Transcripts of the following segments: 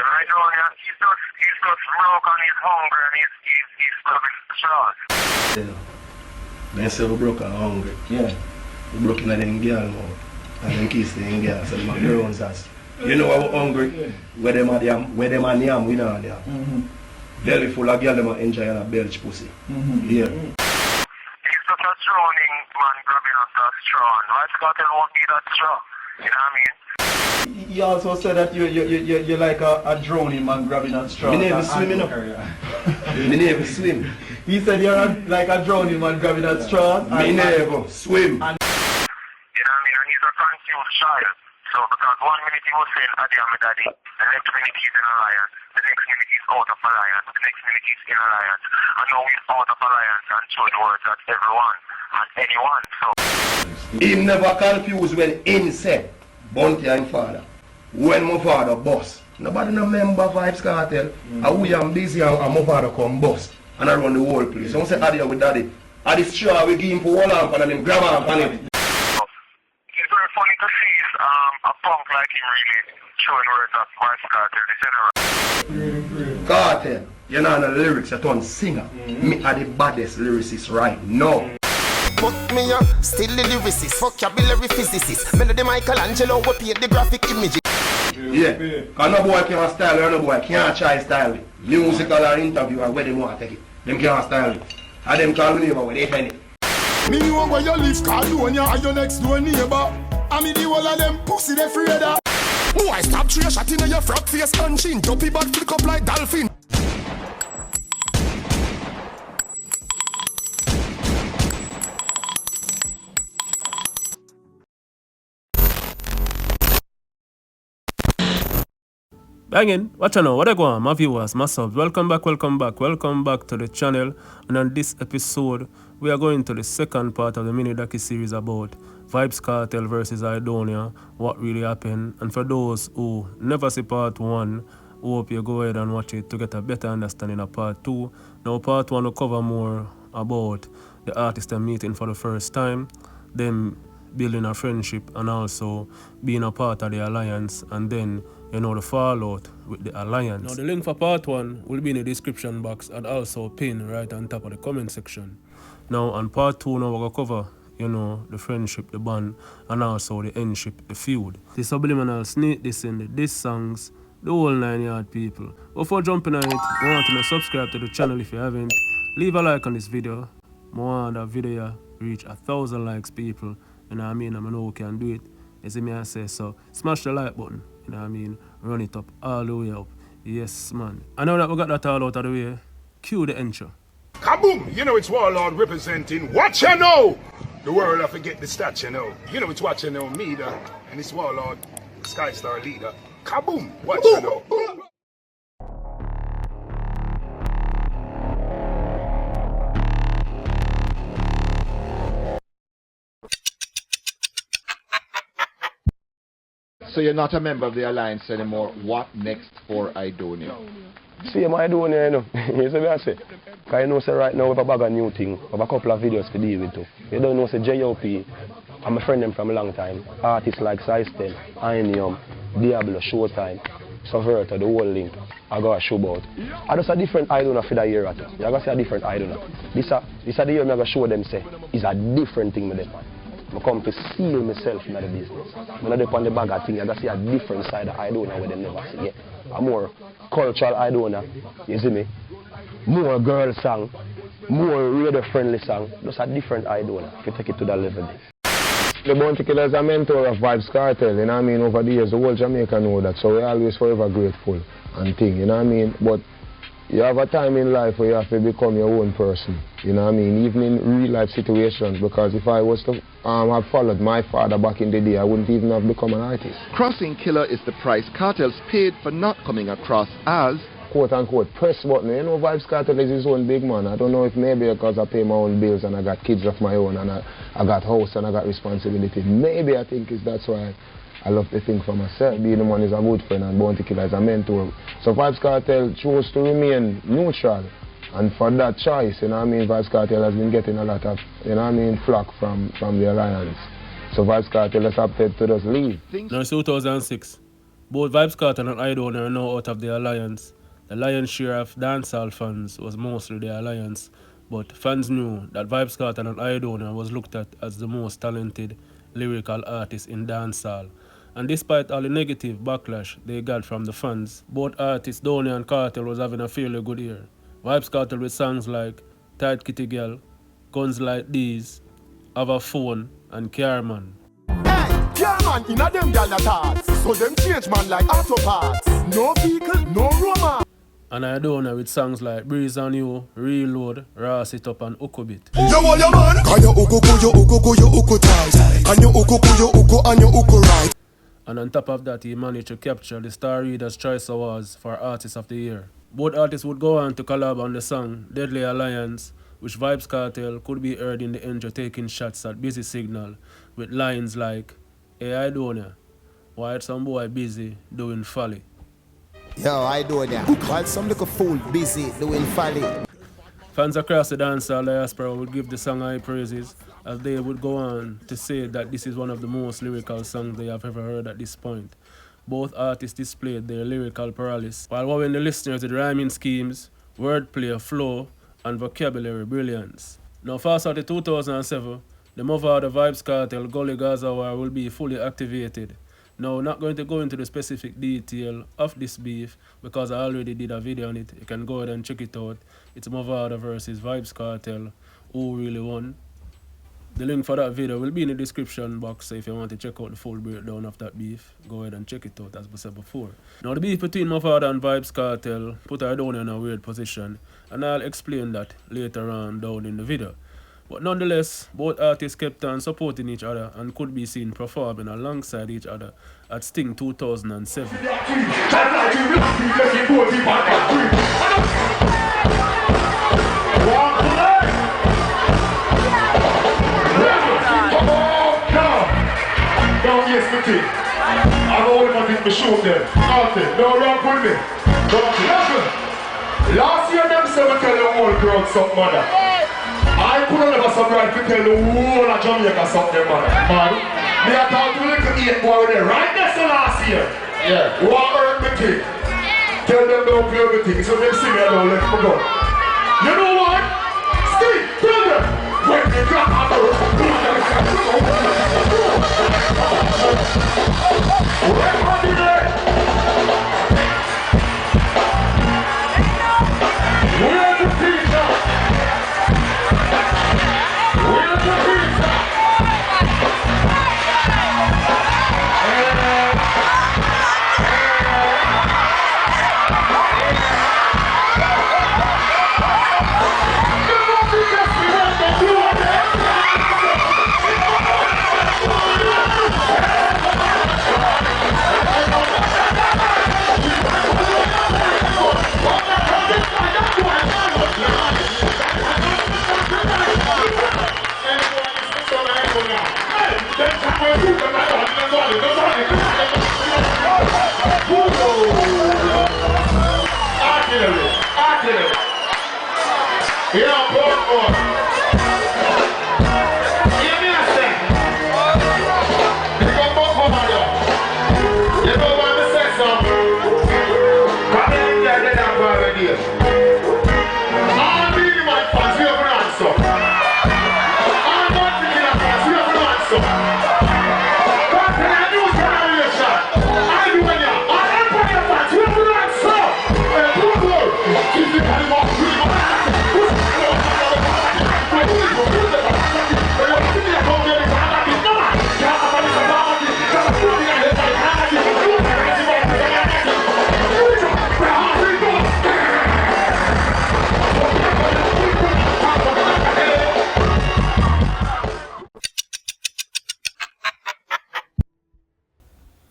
Aidonia, he's just broke and he's hungry and he's grabbing straws. Yeah. When you say we broke and hungry, Yeah. we broke in them girl now. And them kiss them girl, so them grown us. You know how hungry? Where them are yam, we not there. Belly full of girl, them are enjoying a belch pussy. Yeah. He's just a drowning man grabbing at that straw. And Vybz Kartel won't be that straw. You know what I mean? You also said that you're like a drowning man grabbing at straws. Me never swim, you know. Me never swim. He said you're like a drowning man grabbing at straws. Me never swim. You know what I mean? And he's a confused child. So because 1 minute he was saying Adi and my daddy, the next minute he's in alliance, the next minute he's out of alliance, the next minute he's in alliance, and now he's out of alliance and throwing words at everyone and anyone. So He never confused when him said Bounty and father. When my father bust. Nobody no member Vybz Kartel. And we am busy and my father come bust. And I run the whole place. So I say Adi with daddy. And this straw we give him for one lamp and then grab him on it. it's very funny to see a punk like him really showing words at Vybz Kartel, the general. Cartel, you know the lyrics, you turn singer. Me are the baddest lyricist right now. Fuck me up, still the lyricist, vocabulary physicist. Melody Michelangelo, we paint the graphic images. Yeah, because no boy can't style it, no boy can't try style it. Musical or interview or where they want to take it. Them can't style it. And them call me neighbor when they find it. Me know where you live, Aidonia, and your next door neighbor. And me the whole of them pussy they afraid of. Boy, stop 3 shot in your frog face and chin. Dopey back flick up like dolphin. Bangin', what you know, what I go on, my viewers, my subs, welcome back to the channel. And on this episode, we are going to the second part of the mini docu-series about Vybz Kartel versus Aidonia, what really happened. And for those who never see part 1, hope you go ahead and watch it to get a better understanding of part 2. Now part 1 will cover more about the artists they're meeting for the first time, them building a friendship and also being a part of the alliance, and then you know the fallout with the alliance. Now the link for part 1 will be in the description box and also pinned right on top of the comment section. Now on part 2 now we're gonna cover, you know, the friendship, the bond, and also the endship, the feud. The subliminal sneak this in the diss songs, the whole 9 yard people. Before jumping on it, I want you to subscribe to the channel if you haven't. Leave a like on this video. I want that video reach 1,000 likes, people. You know what I mean? I know we can do it. You see me I say so. Smash the like button. You know what I mean? Run it up all the way up. Yes, man. I know that we got that all out of the way. Cue the intro. Kaboom! You know it's Warlord representing what you know. The world I forget the stats you know. You know it's what you know, me da. And it's Warlord, Sky Star leader. Kaboom! What you know. So you're not a member of the alliance anymore. What next for Aidonia? See, my Aidonia, you know. You see what I say? Because you know, say right now we have a bag of new thing. We have a couple of videos to deal with too. You don't know, say J.O.P. I'm a friend them from a long time. Artists like System, Aidonia, Diablo, Showtime, Subverter, the whole link. I got a show about. I just a different Aidonia for that year or two. You got to see a different Aidonia. This is the year I'm going to show them, say, it's a different thing with them. I come to seal myself in the business. When I do on the bag of things, I see a different side of Aidonia where they never see. Yeah. A more cultural Aidonia, you see me? More girl song, more radio friendly song. Just a different Aidonia if you take it to that level. The Bounty Killer is a mentor of Vybz Kartel, you know what I mean? Over the years, the whole Jamaica know that, so we're always forever grateful and thing, you know what I mean? But you have a time in life where you have to become your own person, you know what I mean? Even in real life situations, because if I was to have followed my father back in the day, I wouldn't even have become an artist. Crossing killer is the price Cartels paid for not coming across as quote-unquote press button. You know, Vybz Kartel is his own big man. I don't know if maybe because I pay my own bills and I got kids of my own and I got house and I got responsibility. Maybe I think that's why I love to think for myself. Being the man is a good friend and Bounty Killer is a mentor. So Vybz Kartel chose to remain neutral. And for that choice, you know what I mean, Vybz Kartel has been getting a lot of, you know what I mean, flack from the alliance. So Vybz Kartel has opted to just leave. Now it's 2006. Both Vybz Kartel and Aidonia are now out of the alliance. The lion's share of dancehall fans was mostly the alliance, but fans knew that Vybz Kartel and Aidonia was looked at as the most talented lyrical artists in dancehall. And despite all the negative backlash they got from the fans, both artists Aidonia and Cartel was having a fairly good year. Vybz Kartel with songs like Tight Kitty Girl, Guns Like These, Have a Phone, and Carman. Carman in a them gal thoughts, so them change man like auto parts. No vehicle, no romance. And Aidonia with songs like Breeze on You, Reload, Ras It Up, and Ukubit. You want your man? Can you uku tight? Can you uku and you uku right? And on top of that, he managed to capture the Star Reader's Choice Awards for Artist of the Year. Both artists would go on to collab on the song Deadly Alliance, which Vybz Kartel could be heard in the intro taking shots at Busy Signal with lines like, "Hey Aidonia, why some boy busy doing folly?" Yo, Aidonia, while some little fool busy doing folly. Fans across the dancehall diaspora would give the song high praises, as they would go on to say that this is one of the most lyrical songs they have ever heard at this point. Both artists displayed their lyrical prowess, while wowing the listeners with rhyming schemes, wordplay, flow, and vocabulary brilliance. Now fast out to 2007, the Mavado Vybz Kartel Gully Gaza war will be fully activated. Now, not going to go into the specific detail of this beef because I already did a video on it. You can go ahead and check it out. It's Mavado versus Vybz Kartel. Who really won? The link for that video will be in the description box, so if you want to check out the full breakdown of that beef, go ahead and check it out as we said before. Now the beef between Mavado and Vybz Kartel put Aidonia in a weird position, and I'll explain that later on down in the video. But nonetheless, both artists kept on supporting each other and could be seen performing alongside each other at Sting 2007. Don't yes me thing. I'm all of it to shoot them. Nothing. No wrong with me. Listen. Last year them said we tell the whole crowd something, mother. I could have never surprised to tell the whole of Jamaica something, mother. Man, me a talk to the little 8 boy there right next to last year. Yeah. Who are earn me thing. Tell them don't play me thing. So them see me and don't let me go. You know what? Steve, tell them. When they clap at the where's the pizza? Where's the pizza?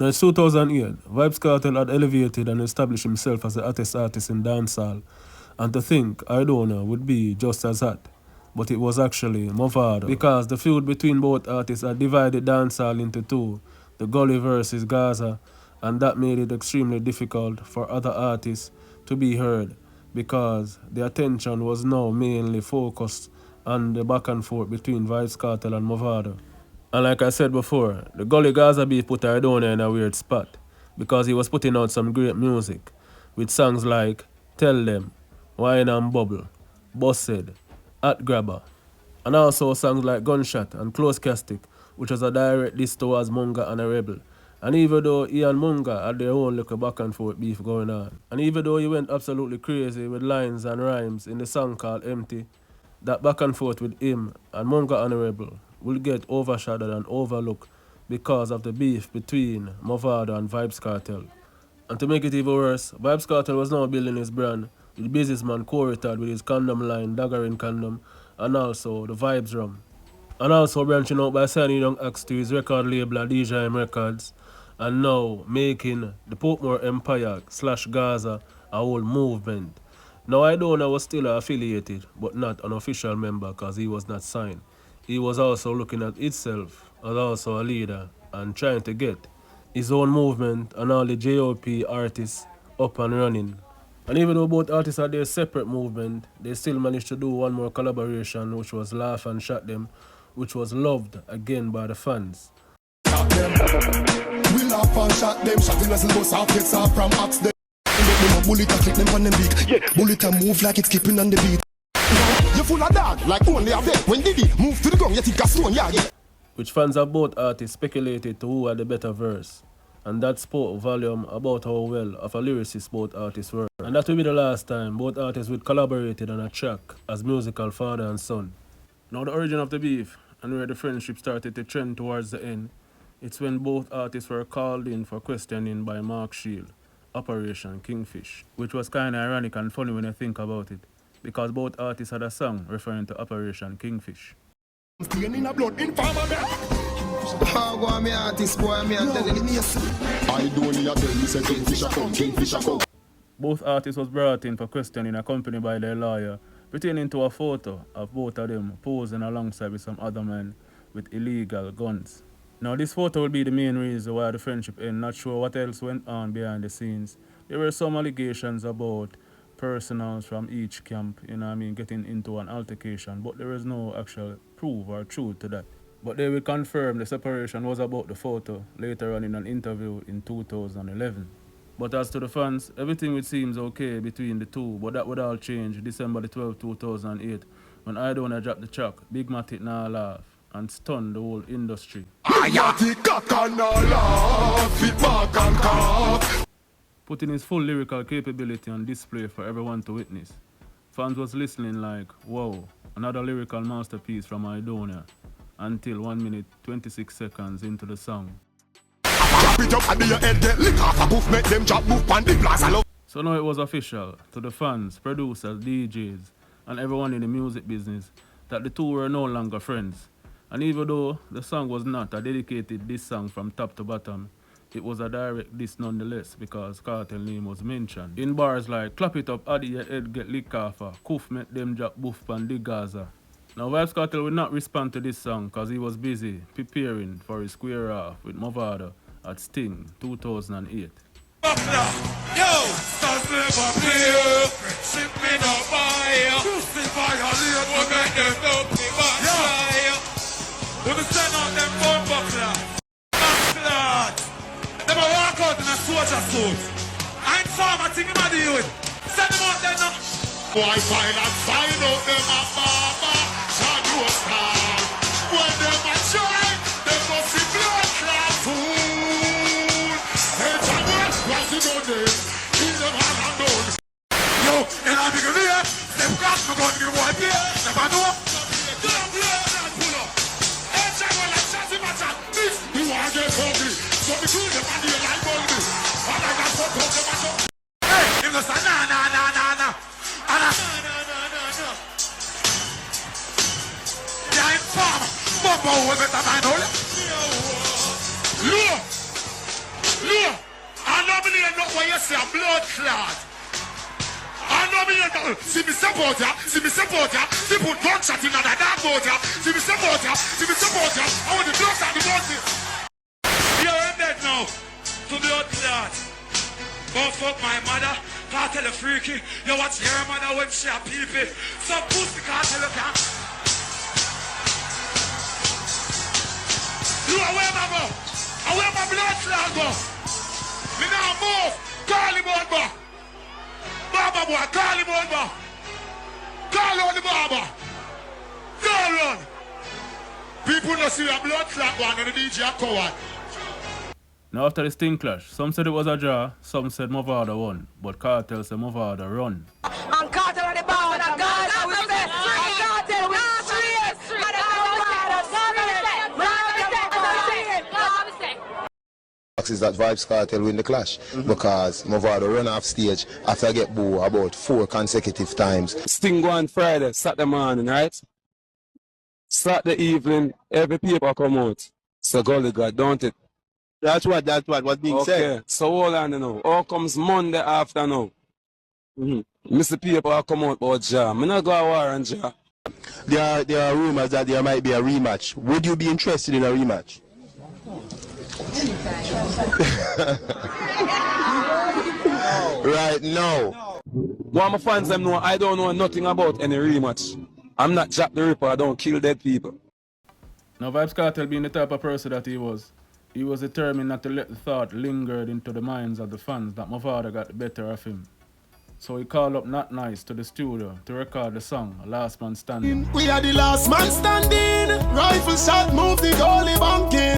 Now in 2008, Vybz Kartel had elevated and established himself as the hottest artist in dancehall, and to think Aidonia would be just as hot. But it was actually Mavado, because the feud between both artists had divided dancehall into two, the Gully versus Gaza, and that made it extremely difficult for other artists to be heard, because the attention was now mainly focused on the back and forth between Vybz Kartel and Mavado. And like I said before, the Gully Gaza beef put Aidonia in a weird spot, because he was putting out some great music with songs like Tell Them, Wine and Bubble, Busted, At Grabber, and also songs like Gunshot and Close Castic, which was a direct diss towards Munga and a Rebel. And even though he and Munga had their own little back and forth beef going on, and even though he went absolutely crazy with lines and rhymes in the song called Empty, that back and forth with him and Munga and a Rebel will get overshadowed and overlooked because of the beef between Mavado and Vybz Kartel. And to make it even worse, Vybz Kartel was now building his brand with businessman Retard with his condom line, Daggering Condom, and also the Vybz Rum. And also branching out by signing young acts to his record label DJM Records, and now making the Portmore Empire / Gaza a whole movement. Now Aidonia was still affiliated, but not an official member because he was not signed. He was also looking at itself as also a leader and trying to get his own movement and all the JOP artists up and running. And even though both artists had their separate movement, they still managed to do one more collaboration, which was Laugh and Shot Them, which was loved again by the fans. We laugh and shot them, shot the vessel goes off, gets off from axe them. Bullet and click them on them beat. Yeah, bullet and move like it's skipping on the beat. You full of dog, like only a vet. When did he move to the ground, you think a stone, yeah. Which fans of both artists speculated to who had the better verse. And that spoke volume about how well of a lyricist both artists were. And that will be the last time both artists would collaborated on a track as musical father and son. Now the origin of the beef and where the friendship started to trend towards the end, it's when both artists were called in for questioning by Mark Shield, Operation Kingfish, which was kind of ironic and funny when you think about it, because both artists had a song referring to Operation Kingfish. Both artists was brought in for questioning accompanied by their lawyer, pertaining to a photo of both of them posing alongside with some other men with illegal guns. Now this photo will be the main reason why the friendship ended. Not sure what else went on behind the scenes. There were some allegations about personals from each camp, getting into an altercation, but there is no actual proof or truth to that. But they will confirm the separation was about the photo later on in an interview in 2011. But as to the fans, everything would seems okay between the two, but that would all change December the 12th, 2008, when Aidonia dropped the track Big Matic Nah Laugh and stunned the whole industry. Putting his full lyrical capability on display for everyone to witness. Fans was listening like, wow, another lyrical masterpiece from Aidonia, until 1 minute 26 seconds into the song. So now it was official to the fans, producers, DJs, and everyone in the music business that the two were no longer friends. And even though the song was not a dedicated diss song from top to bottom, it was a direct diss nonetheless because Cartel name was mentioned. In bars like, clap it up, Addy your head get lick off, Koof make them drop boof pan the Gaza. Now Vybz Kartel would not respond to this song because he was busy preparing for his square off with Mavado at Sting 2008. Yo, stars never play, ship me no buy, we violate, we make them know me back. We send out them bomb buckler, bastard. Them a walk out in a soldier suit. I ain't farmer thing him a deal with. Send them out there now. Why find and sign out them a barber, shadow star. When them a try, they must see blood clot fool. Hey, Jaguar, what's it on them? Kill them all and down. Yo, in a big rear, them got me gun give boy beer. Never know. Don't play that pull up. Hey, Jaguar, like shot him a chat. This, you want to get hungry. So we kill them and they like Gully. And I got fucked up them a shot. Hey, him just say nah. Yeah, I'm farmer. Bumbo will better than all. Look. I know me not what you say, a blood clot. I know me not. See me support ya. See put gunshot in another dog boat ya. See me support ya. I want the blood and the bosses. You're dead now. To blood clot. Go fuck my mother. Cartel a freaky. You watch your mother when she a pee-pee. Some pussy Cartel can. You are where my go? I wear my blood flag go. Me now move. Call him on back. Baba boy, call him on back. Call on the Baba. Call on. People don't see a blood clot one and the DJ a coward. Now after the Sting clash, some said it was a draw, some said Mavado won, but Cartel said Mavado run. And Cartel on the bound, and Gaza with the and Cartel with straight. Is that Vybz Kartel win the clash because Mavado run off stage after I get boo about 4 consecutive times. Sting go on Friday, Saturday morning, right? Saturday evening, every paper come out. So Gully got, don't it? That's what's being said. So hold on now. All comes Monday afternoon. Mr. Paper come out about Ja. I'm not going to war on Ja. There are rumors that there might be a rematch. Would you be interested in a rematch? Right, no. One of my fans them know I don't know nothing about any rematch. I'm not Jack the Ripper, I don't kill dead people. Now Vybz Kartel being the type of person that he was determined not to let the thought linger into the minds of the fans that Mavado got the better of him. So he called up Not Nice to the studio to record the song, Last Man Standing. We are the last man standing. Rifle shot, move the goalie banking.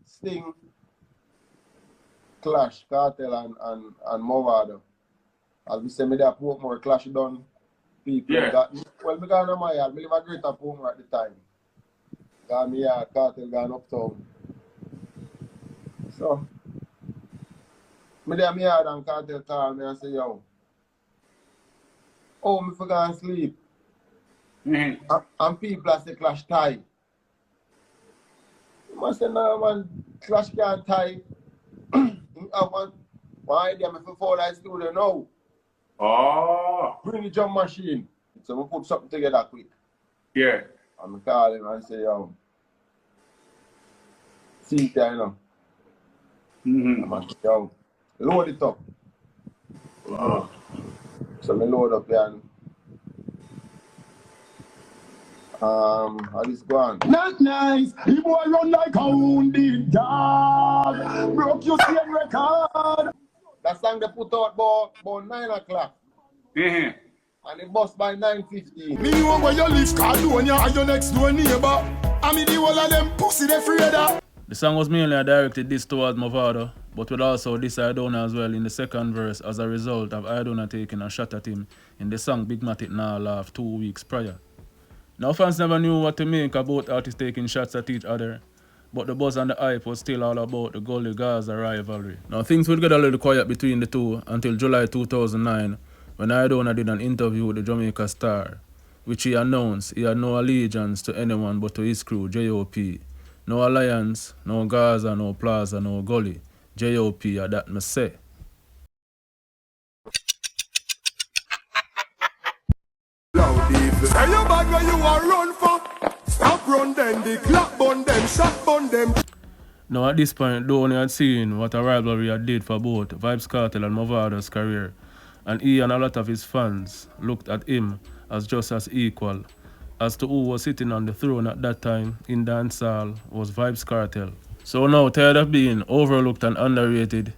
Sting, Clash, Cartel and Mavado. As we say, me there Portmore clash done. People got well, because of my yard, I live a greater Portmore at the time. Got me yard, Cartel gone uptown. So, me there me yard and Cartel call me and say, yo, oh, me forgot to sleep. And people say clash tie. You must say, no man, clash can't tie. I want one idea, me for fall that studio now. Oh. Bring the drum machine. So we put something together quick. Yeah. And I call him and say, yo, see it there, you know. I'm say, yo, load it up. So me load up there and how this go on? Not nice. The boy run like a wounded dog. Broke your same record. That song they put out about 9 o'clock. And it bust by 9:15. Me know where you live, Aidonia, and your next door neighbor. I mean the whole of them pussy they afraid of. The song was mainly a directed diss towards Mavado, but would also diss Aidonia as well in the second verse as a result of Aidonia taking a shot at him in the song Big Matic Nah Laugh 2 weeks prior. Now fans never knew what to make about artists taking shots at each other, but the buzz and the hype was still all about the Gully Gaza rivalry. Now things would get a little quiet between the two until July 2009 when Aidonia did an interview with the Jamaica Star, which he announced he had no allegiance to anyone but to his crew, J.O.P. No alliance, no Gaza, no Plaza, no Gully. J.O.P. that me say. Say you bad where you are run for. Stop run them, the clap bun them, shot bun them. Now at this point, Aidonia had seen what a rivalry had did for both Vybz Kartel and Mavado's career, and he and a lot of his fans looked at him as just as equal. As to who was sitting on the throne at that time in Dancehall was Vybz Kartel. So now, tired of being overlooked and underrated,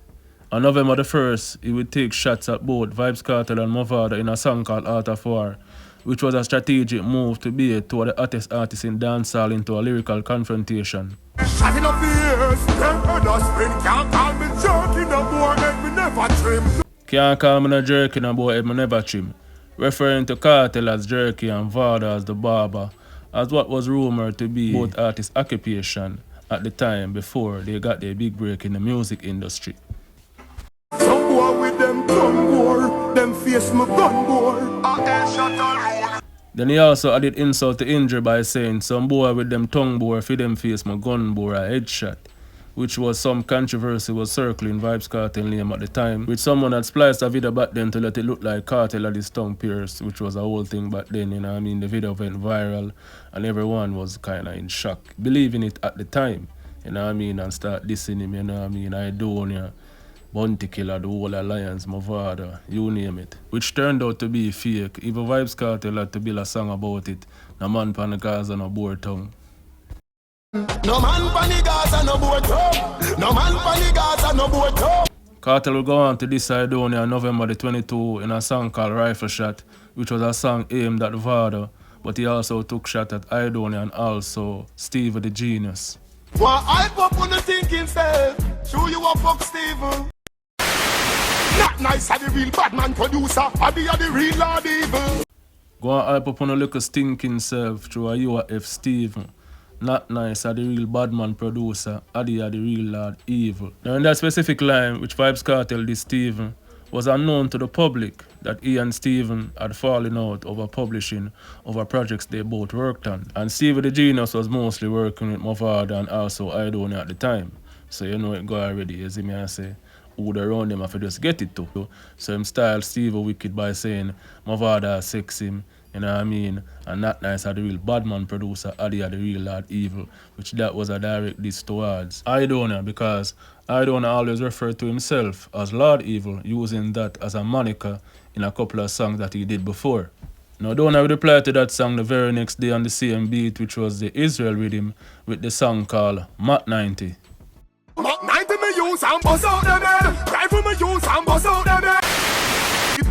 on November the 1st, he would take shots at both Vybz Kartel and Mavado in a song called Art of War, which was a strategic move to be two of the hottest artists in dancehall into a lyrical confrontation. Shutting up the ears, can't call me jerking no boy, make me never trim. Can't call me no jerky no boy, make me never trim. Referring to Cartel as jerky and Vada as the barber, as what was rumored to be both artists' occupation at the time before they got their big break in the music industry. Some boy with them gun war, them face my gun war. Then he also added insult to injury by saying some boy with them tongue bore for them face my gun bore a headshot, which was some controversy was circling Vybz Kartel name at the time, which someone had spliced a video back then to let it look like Cartel had his tongue pierced, which was a whole thing back then, you know what I mean? The video went viral and everyone was kind of in shock, believing it at the time, you know what I mean, and start dissing him, you know what I mean, Aidonia, Bounty Killer, the whole alliance, Mavado, you name it. Which turned out to be fake. Even Vybz Kartel had to build a song about it. No man pan the Gaza, no boar tongue. No man pan the Gaza, no boar tongue. No man pan the Gaza, no boar tongue. Cartel will go on to diss Aidonia on November the 22 in a song called Rifle Shot, which was a song aimed at Vada, but he also took shot at Aidonia and also Steve the Genius. Why hype up on the thinking self? Show you a fuck Steve. Not nice are the real bad man producer, Adi are the real Lord Evil. Go and hype up on a little stinking self through a UAF Steve. Not nice are the real bad man producer, Adi are the real Lord Evil. Now in that specific line, which Vybz Kartel did Steven, was unknown to the public that he and Steven had fallen out over publishing over projects they both worked on. And Steve the Genius was mostly working with Mavada and also Aidonia at the time. So you know it go already, you see me I say. Who would around him if I just get it to. So him style Steve wicked by saying Mavada sex him, you know what I mean? And Not Nice are the real bad man producer, Adi are the real Lord Evil, which that was a direct diss towards Aidonia, because Aidonia always referred to himself as Lord Evil, using that as a moniker in a couple of songs that he did before. Now Dona would reply to that song the very next day on the same beat, which was the Israel rhythm, with the song called Mat 90. Mat 90 me use and bust out them head. Rifle me use and bust out them head.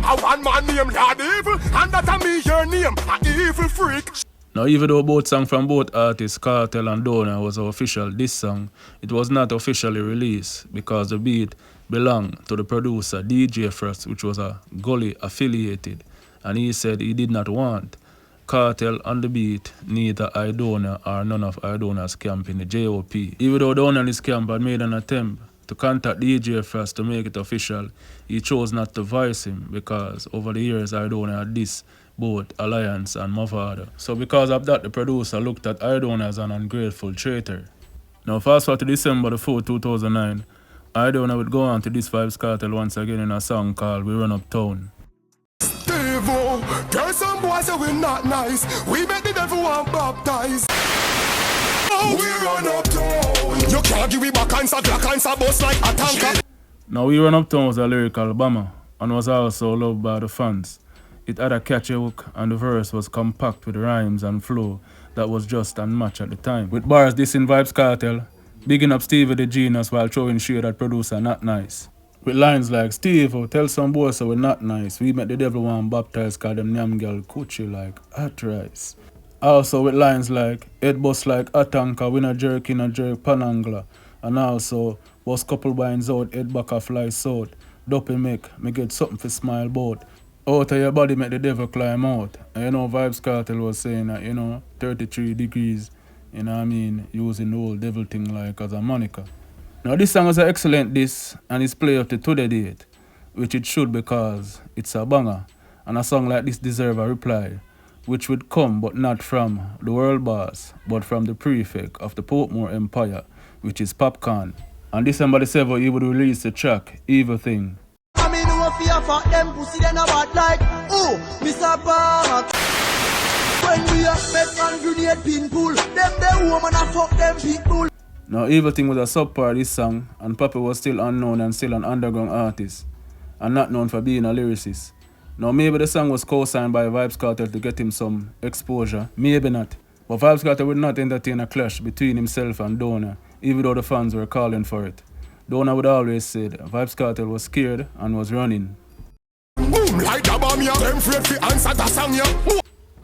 A one man named Lord Evil, and that a me your name, a evil freak. Now even though both songs from both artists, Cartel and Dona, was official this song, it was not officially released because the beat belonged to the producer DJ Frost, which was a Gully affiliated, and he said he did not want Cartel on the beat, neither Aidonia or none of Aidonia's camp in the JOP. Even though Dona and his camp had made an attempt to contact DJ Frost to make it official, he chose not to voice him because over the years Aidonia had dissed both Alliance and Mavada. So because of that, the producer looked at Aidonia as an ungrateful traitor. Now fast forward to December the 4th, 2009, Aidonia would go on to diss Vybz Kartel once again in a song called We Run Uptown. There's some boys that we're not nice. We make the devil want baptized. Oh, we run uptown. You can't give me back and black and bust like a tanker. Now We Run Uptown was a lyrical bomber and was also loved by the fans. It had a catchy hook and the verse was compact with rhymes and flow that was just unmatched at the time. With bars dissing Vybz Kartel, bigging up Steve the Genius while throwing shade at producer Not Nice. With lines like, Steve, tell some boys so we're not nice. We met the devil one baptized cause them nyam girl coochie like hot rice. Also with lines like, head bust like a tanker, win a jerk in a jerk panangla. And also, bust couple binds out, head back a fly south. Dopey make, me get something for smile boat. Out of your body make the devil climb out. And you know, Vybz Kartel was saying that, you know, 33 degrees, you know what I mean, using the whole devil thing like as a moniker. Now this song is an excellent diss and it's played up to today date, which it should because it's a banger. And a song like this deserves a reply, which would come but not from the world boss, but from the prefect of the Portmore Empire, which is Popcorn. On December the 7th, he would release the track, Evil Thing. I mean, no fear for them pussy, they know what like, ooh, Mr. Park. When we have met and grenade pin pool, them the woman a fuck them people. Now Evil Thing was a sub-part of this song, and Papa was still unknown and still an underground artist, and not known for being a lyricist. Now maybe the song was co-signed by Vybz Kartel to get him some exposure, maybe not. But Vybz Kartel would not entertain a clash between himself and Dona, even though the fans were calling for it. Dona would always say that Vybz Kartel was scared and was running.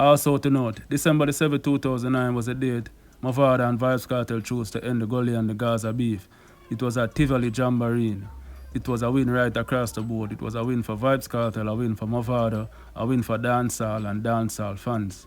Also to note, December the 7th, 2009 was a date Mavada and Vybz Kartel chose to end the Gully and the Gaza beef. It was at Tivoli Jamboree. It was a win right across the board. It was a win for Vybz Kartel, a win for Mavada, a win for Dancehall and Dancehall fans.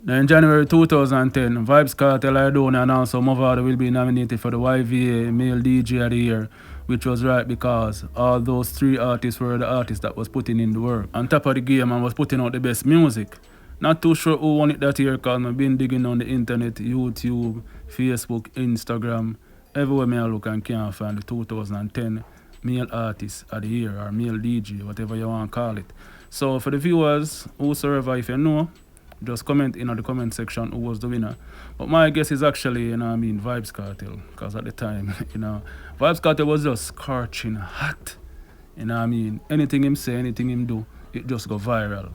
Now in January 2010, Vybz Kartel, Aidonia and also Mavada will be nominated for the YVA Male DJ of the Year, which was right because all those three artists were the artists that was putting in the work. On top of the game and was putting out the best music. Not too sure who won it that year because I've been digging on the internet, YouTube, Facebook, Instagram, everywhere me I look and can't find the 2010 male artist of the year or male DJ, whatever you want to call it. So for the viewers, whosoever, if you know, just comment in the comment section who was the winner. But my guess is actually, Vybz Kartel, because at the time, Vybz Kartel was just scorching hot. Anything him say, anything him do, it just go viral.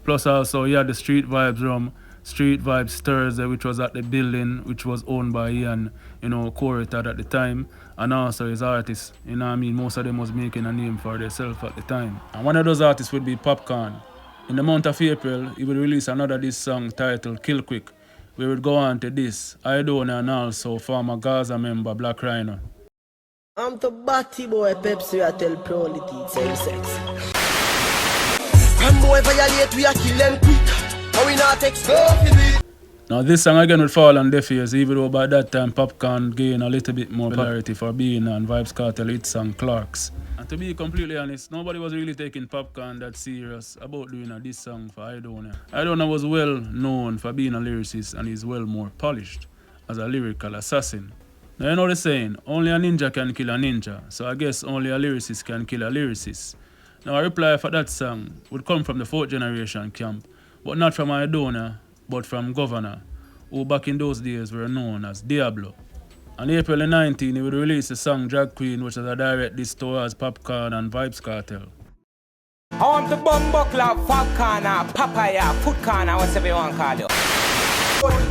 Plus also, he had the Street Vibes rum, Street Vibes Thursday, which was at the building, which was owned by Ian, Cartel at the time, and also his artists, most of them was making a name for themselves at the time. And one of those artists would be Popcorn. In the month of April, he would release another diss song titled Kill Quick. We would go on to this, Aidonia and also former Gaza member Black Rhino. I'm the batty boy, Pepsi, I tell prolity, same sex. And boy violate, we are kill them quick. And we not explode. Now this song again would fall on deaf ears, even though by that time Popcorn gained a little bit more popularity for being on Vybz Kartel hit song Clarks. And to be completely honest, nobody was really taking Popcorn that serious about doing a diss song for Aidonia. Aidonia was well known for being a lyricist and is well more polished as a lyrical assassin. Now you know the saying, only a ninja can kill a ninja, so I guess only a lyricist can kill a lyricist. Now a reply for that song would come from the 4th generation camp, but not from Aidonia, but from Governor, who back in those days were known as Diablo. On April 19, he would release the song Drag Queen, which was a direct diss towards Popcorn and Vybz Kartel. I want the bumbuckler, popcorn, papaya, foot corner, whatever you want to call you.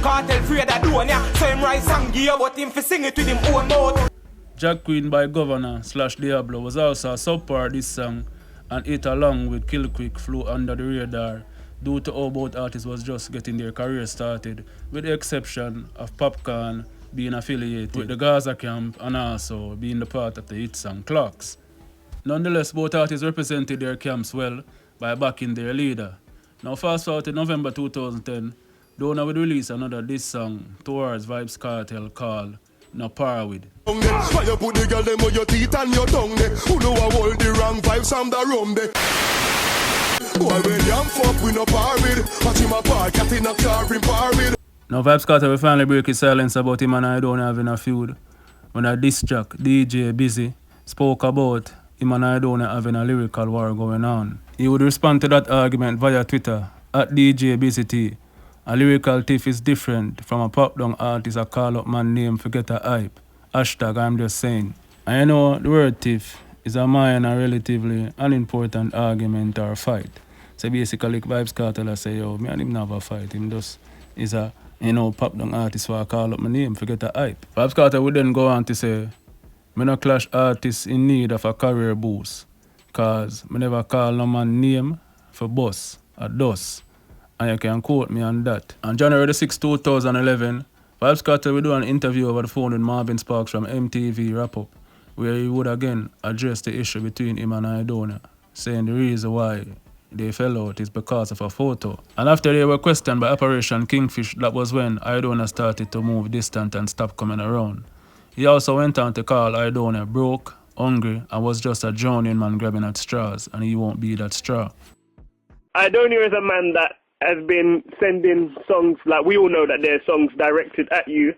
Cartel free of Aidonia, so him write song give but him for sing it with him own mouth. Drag Queen by Governor / Diablo was also a subpart this song, and it along with Kill Quick flew under the radar due to how both artists was just getting their career started, with the exception of Popcorn being affiliated with the Gaza camp and also being the part of the hit song Clocks. Nonetheless, both artists represented their camps well by backing their leader. Now fast forward to November 2010, Dona would release another diss song towards Vybz Kartel called No Par With. Why you put the girl them on your teeth and your tongue there? Who know I hold the wrong vibes from the rum there? Boy, when you fuck with no par with, watch him apart, cat in a car in par with. Now Vybz Kartel will finally break his silence about him and Aidonia having a feud when a diss jock, DJ Busy, spoke about him and Aidonia having a lyrical war going on. He would respond to that argument via Twitter at DJ Busy T. A lyrical thief is different from a pop-down artist a call up man name for get a hype. Hashtag I'm just saying. And you know the word thief is a minor, relatively unimportant argument or fight. So basically Vybz Kartel I say, yo, me and him never fight. Him just is a pop-down artist for I call up my name, forget a hype. Vybz Kartel would then go on to say, me no clash artists in need of a career boost, cause me never call no man name for boss or DOS. And you can quote me on that. On January 6, 2011, Vybz Kartel would do an interview over the phone with Marvin Sparks from MTV Wrap-Up, where he would again address the issue between him and Aidonia, saying the reason why they fell out is because of a photo. And after they were questioned by Operation Kingfish, that was when Aidonia started to move distant and stop coming around. He also went on to call Aidonia broke, hungry, and was just a drowning man grabbing at straws, and he won't be that straw. Aidonia is a man that has been sending songs, like we all know that there's songs directed at you.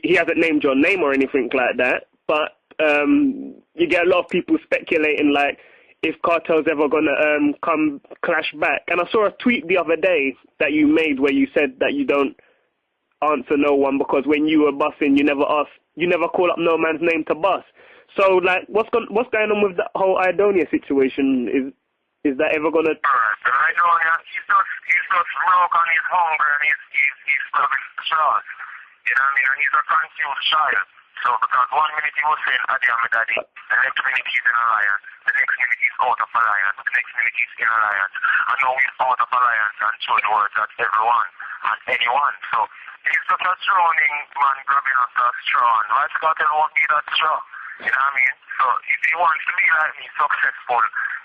He hasn't named your name or anything like that, but you get a lot of people speculating like if Cartel's ever gonna come clash back. And I saw a tweet the other day that you made where you said that you don't answer no one because when you were bussing, you never call up no man's name to bus. So like, what's going on with the whole Aidonia situation? Is that ever gonna? Aidonia, he's just broke and he's hungry and he's struggling for straws. You know what I mean? And he's a confused child. So because 1 minute he was saying Adi and my daddy, the next minute he's in alliance, the next minute he's out of alliance, the next minute he's in alliance, and now he's out of alliance and throwing words at everyone and anyone. So he's such a drowning man grabbing at a straw, and Vybz Kartel won't be that straw. You know what I mean? So if he wants to be like me, successful,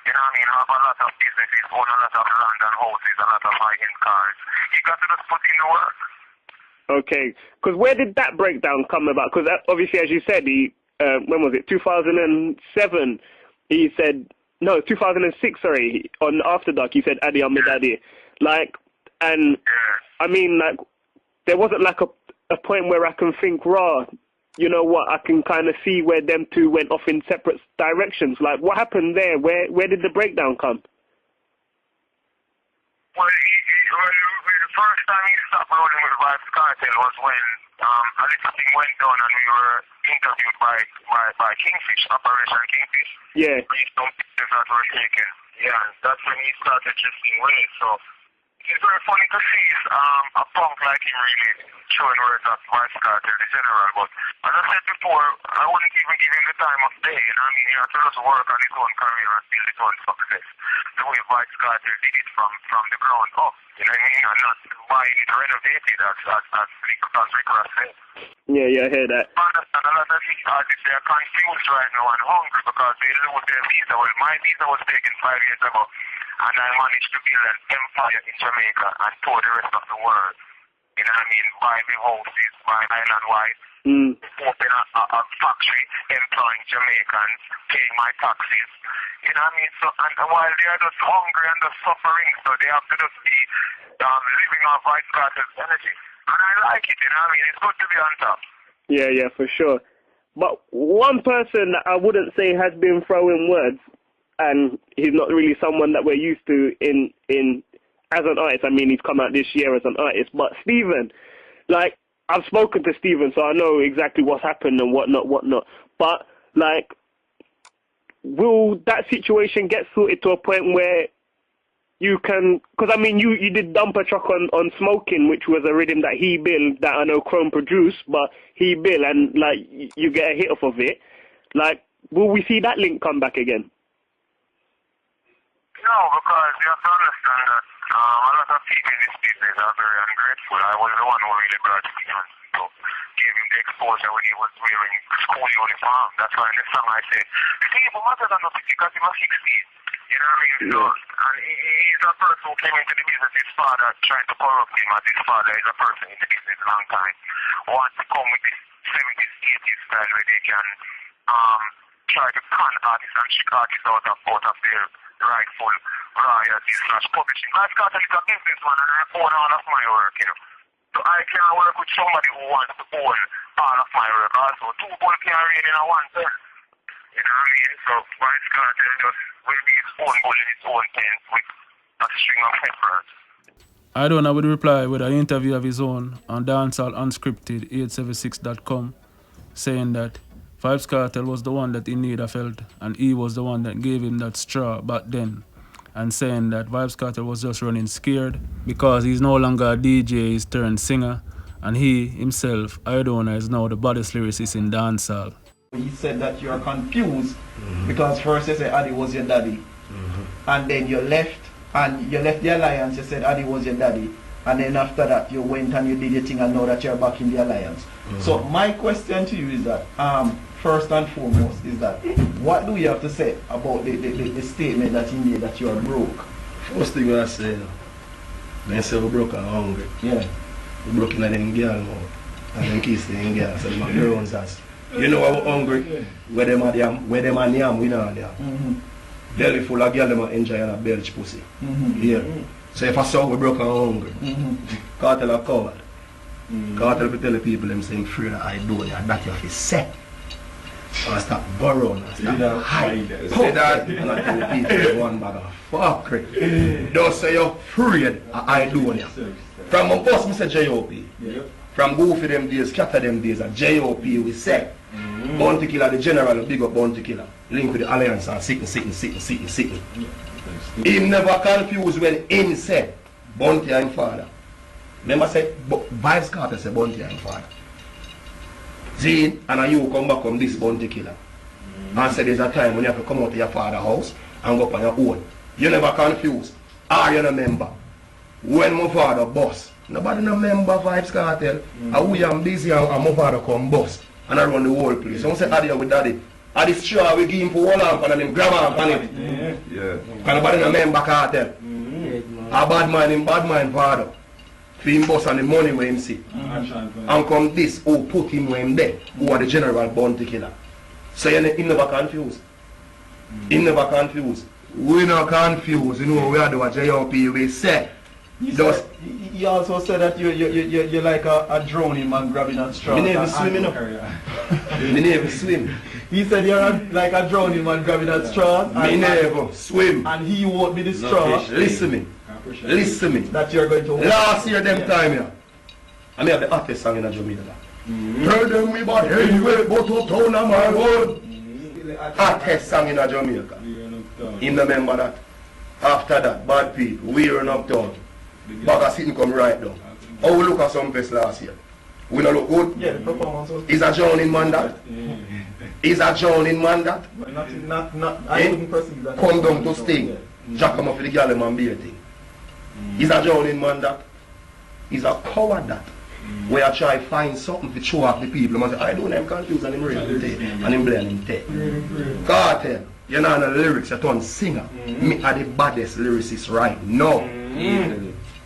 you know what I mean, have a lot of businesses, own a lot of land and houses, a lot of high-end cars, he got to just put in the work. Okay, because where did that breakdown come about? Because obviously, as you said, when was it, 2007, he said, no, 2006, sorry, on After Dark, he said, Adi, I'm my daddy. Like, and, I mean, like, there wasn't like a point where I can think, raw, you know what, I can kind of see where them two went off in separate directions. Like, what happened there? Where did the breakdown come? Well, the first time he stopped rolling with Vybz Kartel was when a little thing went down and we were interviewed by Kingfish, Operation Kingfish. Yeah. Some pictures that were taken. Yeah, that's when he started drifting away. So it's very funny to see a punk like him really showing words at Vybz Kartel, the general. But as I said before, I wouldn't even give him the time of day. You know what I mean? He has to just work on his own career and build his own success. The way Vybz Kartel did it from the ground up. You know what I mean? And not buying it renovated as Rick has said. Yeah, I hear that. I understand a lot of these artists, they are confused right now and hungry because they lose their visa. Well, my visa was taken 5 years ago, and I managed to build an empire in Jamaica and tour the rest of the world. You know what I mean? Buy me houses, buy island-wide, open a factory, employing Jamaicans, paying my taxes. You know what I mean? So, and while they are just hungry and just suffering, so they have to just be living off Vybz Kartel's energy. And I like it, you know what I mean? It's good to be on top. Yeah, for sure. But one person that I wouldn't say has been throwing words, and he's not really someone that we're used to in as an artist. I mean, he's come out this year as an artist. But Stephen, like, I've spoken to Stephen, so I know exactly what's happened and whatnot. But, like, will that situation get sorted to a point where you can, because I mean, you did dump a truck on Smoking, which was a rhythm that he built, that I know Chrome produced, but he built, and like you get a hit off of it. Like, will we see that link come back again? No, because you have to understand that a lot of people in this business are very ungrateful. I was the one who really brought it in, so gave him the exposure when he was wearing school uniform. That's why in the song I said, Steve, what matters than nothing because he was 16. You know what I mean? So, and he's a person who came into the business, his father trying to corrupt him, as his father is a person in the business a long time, wants to come with this 70s, 80s style where they can try to con artists and trick artists out of their rightful royalties / publishing. Vybz Kartel is a businessman and I own all of my work, you know. So I can't work with somebody who wants to own all of my work also. Two people can't read in a one pen. You know what I mean? So Vybz Kartel just will be his own bull in his own tent with a string of efforts. Aidonia would reply with an interview of his own on Dancehall Unscripted 876.com saying that Vybz Kartel was the one that he needed felt and he was the one that gave him that straw back then, and saying that Vybz Kartel was just running scared because he's no longer a DJ, he's turned singer, and he himself, Aidonia, is now the baddest lyricist in dancehall. He said that you are confused because first you said Adi was your daddy, and then you left the alliance, you said Adi was your daddy, and then after that you went and you did your thing and now that you're back in the alliance. So my question to you is that, first and foremost, is that what do you have to say about the statement that he made that you are broke? First thing I say, I say we broke and hungry. Yeah. We broke in them girl now, and then kiss them girl, so my girls ass. You know how hungry? Where them are yam, we know them. Belly full of girl, them enjoy and a belch pussy. Yeah. So if I saw we broke and hungry, Cartel are covered. Cartel will tell the people them saying afraid of Aidonia, that you have to say. And start borrowing, and start hide. Say that, and I tell the people one bag of fuckery. Don't say you're afraid of Aidonia. From my boss, I say J.O.P. From Goofy them days, Scatter them days, and J.O.P. we say. Bounty Killer, the general, big up Bounty Killer. Link with the alliance and sitting. He never confused when him said Bounty and father. Remember say Vybz Kartel say Bounty and father. Zine and you come back from this Bounty Killer. And say there's a time when you have to come out to your father's house and go up on your own. You never confused. Are you a member? When my father boss, nobody no member Vybz Kartel. And we am busy and my father come boss. And I run the whole place. So I say Adi with daddy. And this straw we give him for one amp and then grab amp on it. Yeah. And nobody no member Cartel. A bad man father. For him boss and the money where him see. And come this who put him where him there. Who are the general Bounty Killer. So he never confused. He never confused. We not confused. You know we are doing J.O.P. we say. He also said that you're like a drowning man grabbing at straws. Me never swim enough. Me never swim. He said you're like a drowning man grabbing at straws. Me never swim. And he won't be the straw. Listen me. Listen me. That you're going to last year them time here. I mean have the hottest song in Jamaica. Tell them we bought anyway, but uptown am my word. Hottest song in Jamaica. Him remember that. After that, bad people, we were uptown. Bag of sitting come right down. How we look at some place last year? We don't look good? Yeah, the performance was Is a drowning man that? Is a drowning man that? I wouldn't perceive that. Come down to Sting. Jack come up for the girl and beer thing. Is a drowning man that? Is a coward that? Where I try find something to show off the people. I say, I don't know, I'm confused and I'm real and I'm blame him take. Cartel, you know the lyrics, you turn singer. Me are the baddest lyricist right now.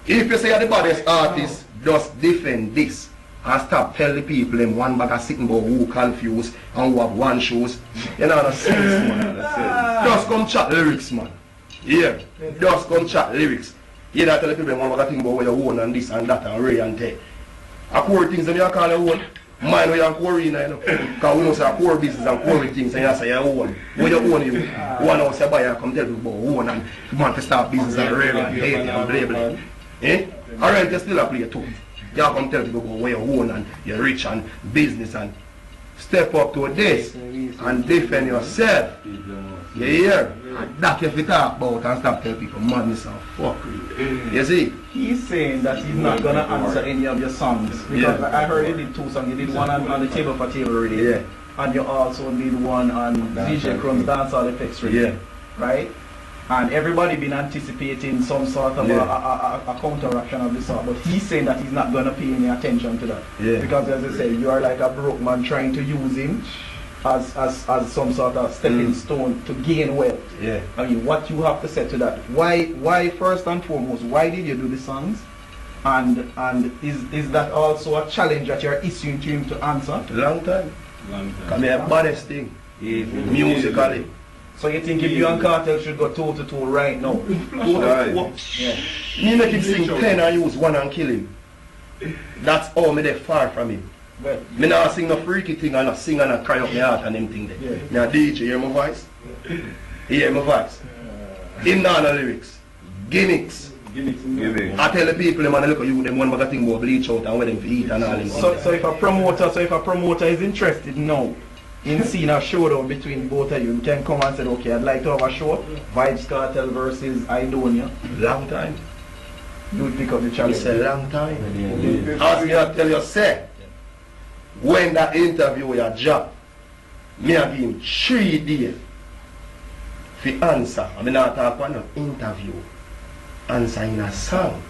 If you say you're the baddest artist, just defend this. And stop telling the people them one bag of sitting about who confused and who have one shoes. You know the sense, man. Just come chat lyrics, man. Yeah, just come chat lyrics. You don't tell the people one bag of thing about where you own and this and that and Ray and Tay. A core things that you call your own. Mind where you're core in, you know. Because we know say a core business and core things and you say you own. Where you own you. One house you buy and come tell people about own and you want to start business and Ray and Tay and blah. Eh? Or rent you still a play too. You come tell people about where you own and you're rich and business and step up to this and defend yourself. You hear? That if you talk about and stop telling people madness and fuck. You see? He's saying that he's not gonna answer any of your songs. Because I heard you did 2 songs. You did one on the Table for Table already. Yeah. And you also did one on DJ Crumb's Dancehall Effects already. Yeah. Right? And everybody been anticipating some sort of a counteraction of this sort, but he's saying that he's not going to pay any attention to that. Yeah. Because as I say, you are like a broke man trying to use him as some sort of stepping stone to gain wealth. Yeah. I mean, what you have to say to that? Why first and foremost, why did you do the songs? And is that also a challenge that you're issuing to him to answer? Long time. Because me have baddest thing. Musically. So you think if you and Cartel should go toe to toe right now? Yeah. Me make him sing 10 and use 1 and kill him. That's all me there far from him. Well, me not sing no freaky thing and not sing and not cry up my heart and them thing there. Me a DJ, hear my voice? Hear my voice? Him not no lyrics. Gimmicks. I tell the people them and look at you them one bag of thing about bleach out and where them for eat and all them. So if a promoter is interested now in seeing a showdown between both of you can come and say, okay, I'd like to have a show, Vybz Kartel versus Aidonia. Long time. You would pick up the challenge. It's a long time. As me I tell you, say, when that interview with your job, me I give him 3 days for answer. I mean not talk about an interview. Answer in a song.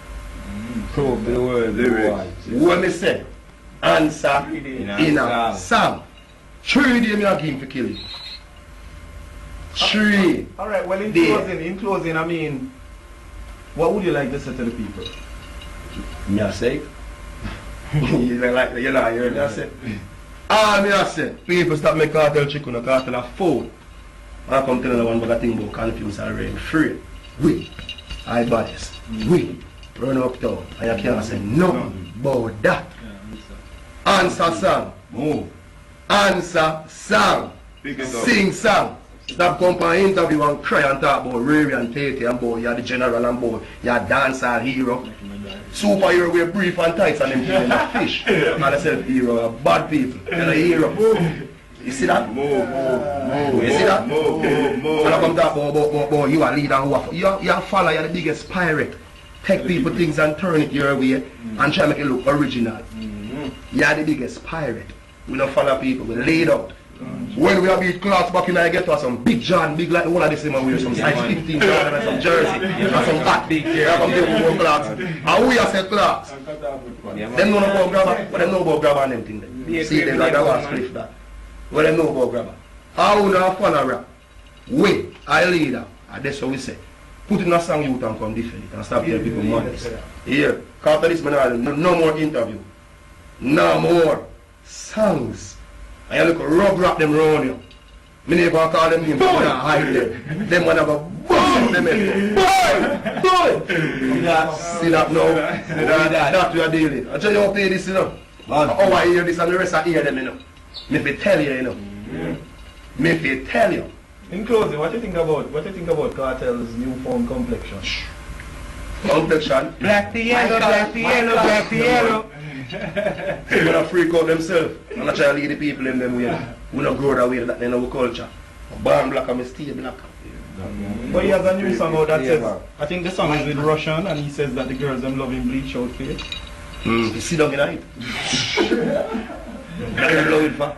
Prove the word lyrics. What me say? Answer in a song. 3 days me I give him for kill him. 3. Alright, well in closing, I mean, what would you like to say to the people? Me I say you like you know you heard me I say. Ah me I say, people stop make Cartel chicken and Cartel a phone. I come tell you one bag of thing about confused and rain free. We, I bodies, we run uptown and you can't say nothing about that. Answer song. Move. Answer song. Sing song. Stop come for an interview and cry and talk about Ray and Tate and about you're the general and about you're a dancehall hero. Superhero wear brief and tights and them people a fish. And I said hero, bad people. You're a hero. You see that? You see that? And I come talk about you a leader who you're a follower, you're the biggest pirate. Take people things and turn it your way and try to make it look original. You're the biggest pirate. We don't follow people, we laid out. When we have beat clocks back in I get to some big John, big like the one of the same and wear some size 15 and some jersey and some hat big here. I come take more clocks. And we are set clocks. Them know about grabber, but them know about grabber and them thing there. See them like that was cliff that. Well them know about grabber. How we not fun a rap. We, I leader, and that's what we say. Put in a song youth and come defend it and stop telling people money. Here, after this man no more interview. No more songs. And you look rub wrap them around you. Me never call them names, but I hide them. Them one have a bust See that now? That we are dealing. I tell you how pay this, you know. Oh, I hear this and the rest I hear them, you know. Me fi tell you, you know. Me fi tell you. In closing, what do you think about Cartel's newfound complexion? Complexion? Black to yellow, black to yellow, black to yellow. They're gonna freak out themselves. And I try to lead the people in them way. We don't grow that way, that in our culture. Born black and stay black. But he has a new song out that says, I think the song is with Russian, and he says that the girls them love him bleach out face. You see down in it. That them love it for.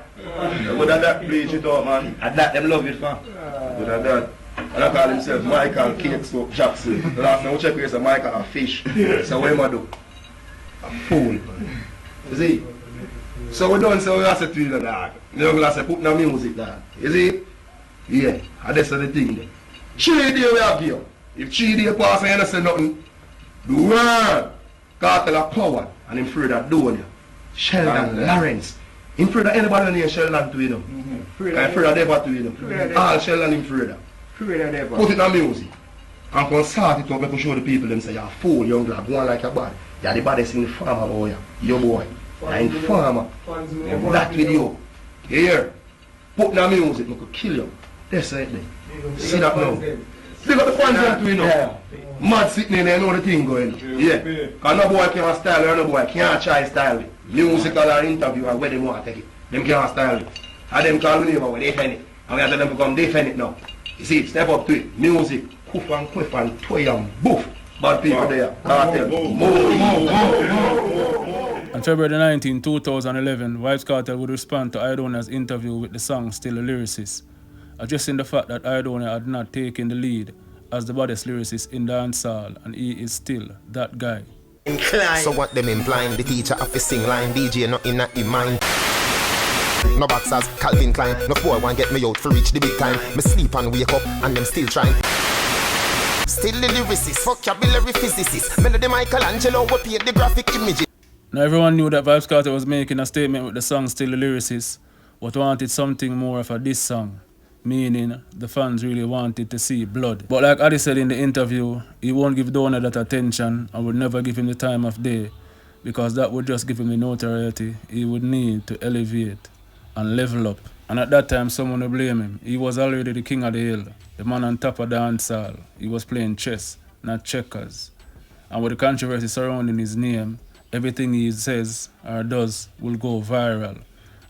But that bleach it out, man. And that them love it for. But that. And I call himself Michael Cake Soap Jackson. The last time we check here, say Michael a fish. So what am I do? A fool. You see? So we don't say we have to do the dog. You know, we have to put no music dog. You see? Yeah, and that's the thing there. 3 days we have here. If 3 days pass and you don't say nothing, the world Cartel of power and him afraid of Aidonia, Sheldon, Lawrence. Him afraid of anybody named Sheldon to you know. I'm afraid of Deva to you know. All Sheldon him afraid of. Put it in the music. And can start it up and show the people them say you're a fool, young lad, go on like a bad. You're the baddest in the farmer boy. Your boy. You're in farmer. That with you. You hear? Put in the music, I could kill you. That's it then. See that now? They got the fans on to you know. Mad sitting in there, know the thing going. Yeah. Because no boy can't style or no boy can't try style it. Musical or interview or where they want to take it. Them can't style it. And them call me neighbor when they defend it. And we have to them become defend it now. You see, step up to it. Music, hoof and quiff and toy and boof. Bad people there. Cartel. On February 19, 2011, Vybz Kartel would respond to Aidonia's interview with the song Still a Lyricist, addressing the fact that Aidonia had not taken the lead as the baddest lyricist in dancehall, and he is still that guy. So what them implying? The teacher have to sing line, DJ not in a mind. No boxers, Calvin Klein. No boy want get me out for reach the big time. Me sleep and wake up and them still trying. Still the lyricist, vocabulary physicist. Melody Michelangelo will paint the graphic images. Now everyone knew that Vybz Kartel was making a statement with the song Still the Lyricist, but wanted something more of a diss song, meaning the fans really wanted to see blood. But like Adi said in the interview, he won't give Aidonia that attention and would never give him the time of day, because that would just give him the notoriety he would need to elevate and level up. And at that time, someone would blame him. He was already the king of the hill, the man on top of dancehall. He was playing chess, not checkers. And with the controversy surrounding his name, everything he says or does will go viral.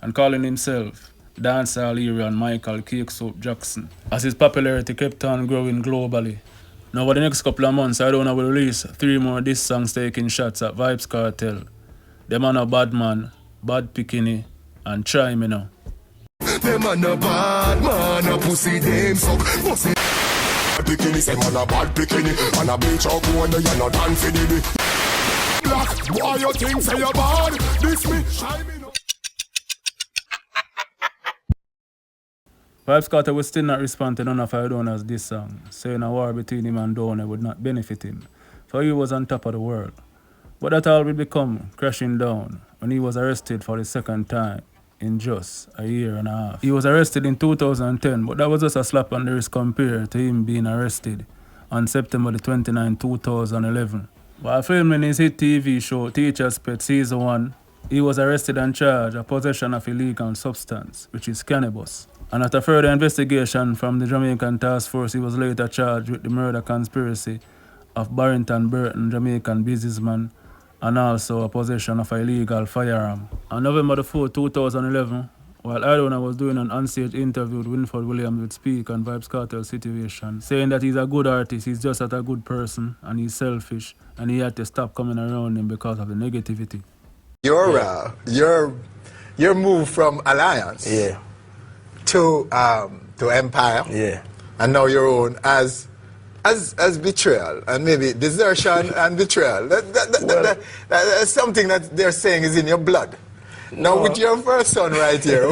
And calling himself dancehall hero and Michael Cake Soap Jackson, as his popularity kept on growing globally. Now over the next couple of months, Aidonia will release 3 more diss songs taking shots at Vybz Kartel. Them man a bad man, bad bikini, and try me now. Them man a bad man, a pussy them suck, pussy. Bikini say man a bad bikini, and a bitch out go under you not dance for the black. Why you think say you bad? This me, shy me no. Vybz Kartel would still not respond to none of Aidonia's diss song, saying a war between him and Aidonia would not benefit him, for he was on top of the world. But that all would become crashing down when he was arrested for the second time in just a year and a half. He was arrested in 2010, but that was just a slap on the wrist compared to him being arrested on September the 29th, 2011. While filming his hit TV show Teacher's Pet Season 1, he was arrested and charged of possession of illegal substance, which is cannabis. And after further investigation from the Jamaican task force, he was later charged with the murder conspiracy of Barrington Burton, Jamaican businessman, and also a possession of an illegal firearm. On November the 4th, 2011, while Aidonia was doing an on-stage interview with Winford Williams would speak on Vybz Kartel's situation, saying that he's a good artist, he's just not a good person, and he's selfish, and he had to stop coming around him because of the negativity. Your move from Alliance to Empire, and now your own as betrayal, and maybe desertion and betrayal. That's something that they're saying is in your blood. Now with your first son right here,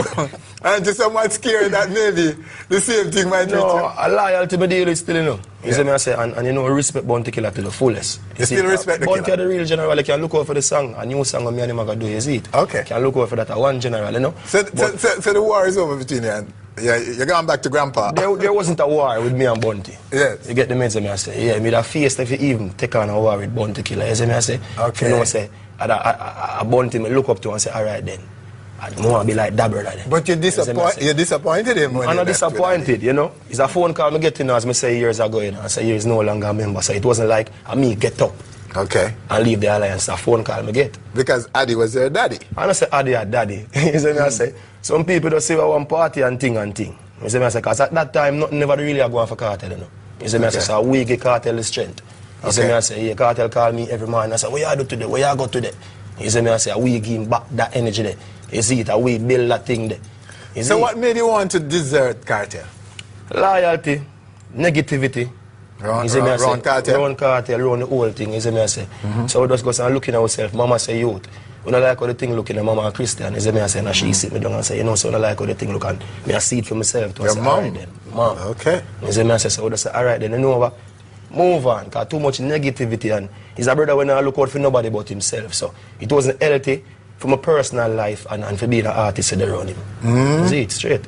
aren't you somewhat scared that maybe the same thing might reach you? No, a loyalty me deal is still, you know. You see me I say, and you know, respect Bounty Killer to the fullest. You still respect the Bounty killer? the real general, like, can look out for the song, a new song me and him gonna do, you see it? Okay. Can look out for that, one general, you know. So the war is over between you and you're going back to Grandpa? There wasn't a war with me and Bounty. Yes. You get the meds me I say, yeah, me that face if you even take on a war with Bounty Killer, you see me I say? Okay. You know, say, a Bounty me look up to and say, alright then. I don't want to be like that brother then. But you disappointed him when I'm you not left disappointed, you know. It's a phone call me getting as me say years ago, you know. I say he's no longer a member, so it wasn't like me get up. Okay. And leave the alliance. A phone call me get. Because Addy was your daddy. I don't say Addy had daddy. You see me I say, some people just say one party and thing. You see me I say, because at that time nothing never really going for Cartel, you know. You see me I say, so we give Cartel the strength. You see me I say, yeah, Cartel call me every morning. I say, what you do today? Where you go today? You see me I say, we give him back that energy there. You see it, we build that thing there. So what made you want to desert Cartel? Loyalty, negativity. Round Cartel. Round Cartel, round the whole thing, you see me I say. So we just go and look in ourselves. Mama say youth. We don't like how the thing looking at Mama and Christian. You see me I say, and she sit me down and say, you know, so I don't like how the thing look and me I see it for myself. Your mom? Right then, Mom. Okay. You see me I say, so we just say, alright then, you know what? Move on, because too much negativity and he's a brother when I look out for nobody but himself. So it wasn't healthy for my personal life and for being an artist around him. See it straight.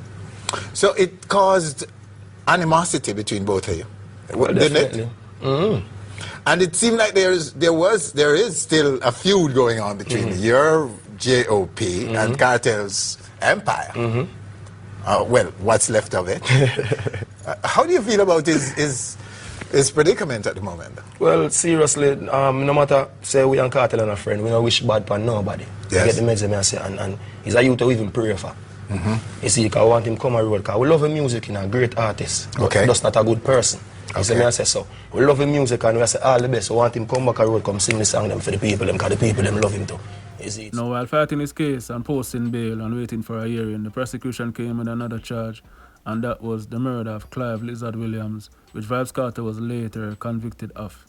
So it caused animosity between both of you, well, didn't definitely. it? And it seemed like there is still a feud going on between your JOP and Cartel's empire. Well, what's left of it. How do you feel about his predicament at the moment? Well, seriously, no matter say we and Cartel and a friend, we don't wish bad for nobody. Yes. You get the message I say, and he's a youth to even pray for. You see, I want him to come on road, because we love his music, a great artist, but just not a good person. You see me I say so. We love his music and we say all the best. We want him to come back on road, come sing the song them for the people, because the people them love him too. You see it? Now, while fighting his case and posting bail and waiting for a hearing, the prosecution came with another charge, and that was the murder of Clive Lizard Williams, which Vybz Kartel was later convicted of.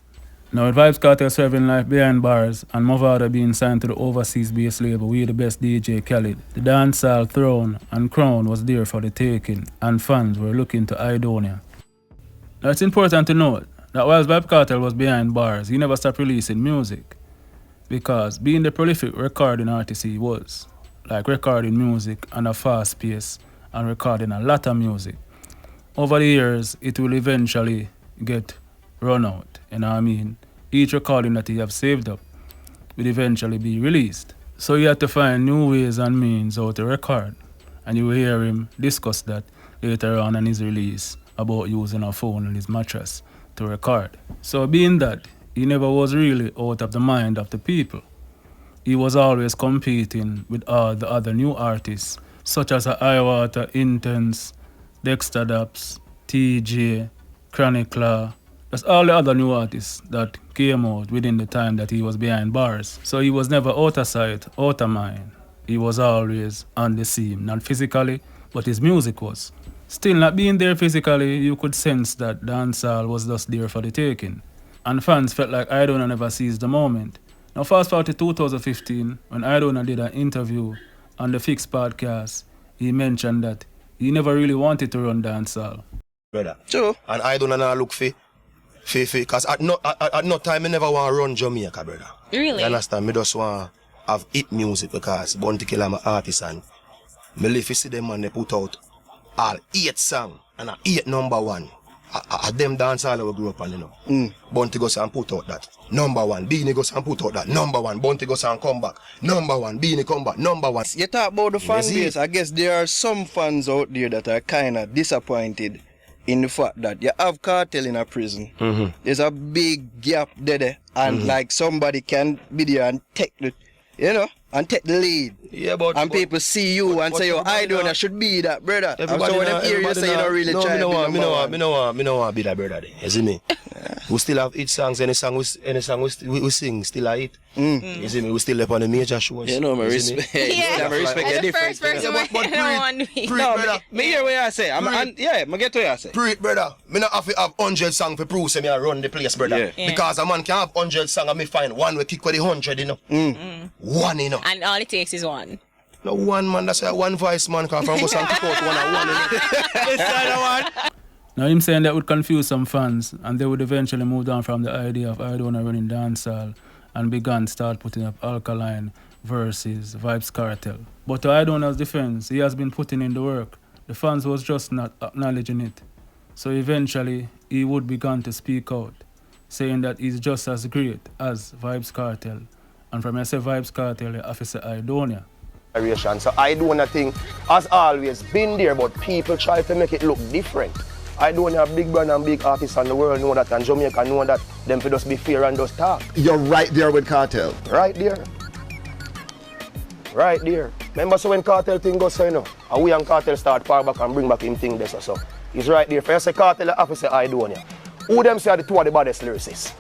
Now, with Vybz Kartel serving life behind bars and Movada being signed to the overseas-based label We The Best DJ Khaled, the dancehall throne and crown was there for the taking, and fans were looking to Aidonia. Now, it's important to note that whilst Vybz Kartel was behind bars, he never stopped releasing music, because being the prolific recording artist he was, like recording music at a fast pace and recording a lot of music, over the years it will eventually get run out, you know what I mean? Each recording that he have saved up will eventually be released. So he had to find new ways and means how to record, and you will hear him discuss that later on in his release about using a phone and his mattress to record. So being that he never was really out of the mind of the people, he was always competing with all the other new artists such as Iwater, Intense, Dexter Daps, TJ, Chronicler, that's all the other new artists that came out within the time that he was behind bars. So he was never out of sight, out of mind. He was always on the scene, not physically, but his music was. Still not being there physically, you could sense that dancehall was just there for the taking. And fans felt like Aidonia never seized the moment. Now fast forward to 2015, when Aidonia did an interview on the Fix podcast, he mentioned that he never really wanted to run dancehall. Brother. True. And Aidonia now look for because at no time I never want to run Jamaica, brother. Really? You understand? Me just want to have hit music, because Bounty Killer am an artist, and me live to see them and they put out all 8 songs and 8 #1. Them dancehall we grew up on, you know. Bounty goes and put out that #1. Beanie goes and put out that #1. Bounty goes and come back. #1. Beanie come back. #1. You talk about the fan base. I guess there are some fans out there that are kind of disappointed in the fact that you have Cartel in a prison. There's a big gap there, and like somebody can be there and take the, you know, and take the lead. Yeah, and people see you and say, yo, Aidonia should be that, brother. And so when they hear you say you don't really try to be me no want to be that brother there. You see me? We still have hit songs, any song we sing still a hit. You see me? We still up on the major shows. You know, my respect. Yeah, my respect is different. Brother. Me hear what you say. Yeah, I get what you say. Preach, brother. Me not have to have 100 songs to prove say me I run the place, brother. Yeah. Because a man can have 100 songs and me find one we kick with the 100, you know. One, you know. And all it takes is one. No one man, that's a one voice man come from us and kick out one. Now him saying that would confuse some fans and they would eventually move down from the idea of Aidonia running dancehall and began start putting up Alkaline versus Vybz Kartel. But to Aidonia's defense, he has been putting in the work. The fans was just not acknowledging it. So eventually he would begin to speak out, saying that he's just as great as Vybz Kartel. And from I say Vybz Kartel, you have to say Aidonia. So Aidonia thing has always been there, but people try to make it look different. Aidonia, big brand and big artists in the world know that, and Jamaica know that. Them for just be fair and just talk. You're right there with Cartel. Right there. Right there. Remember so when Cartel thing goes so, you know, and we and Cartel start far back and bring back him thing there so. He's right there. For you say Cartel, you have to say Aidonia. Who them say are the two of the baddest lyricists?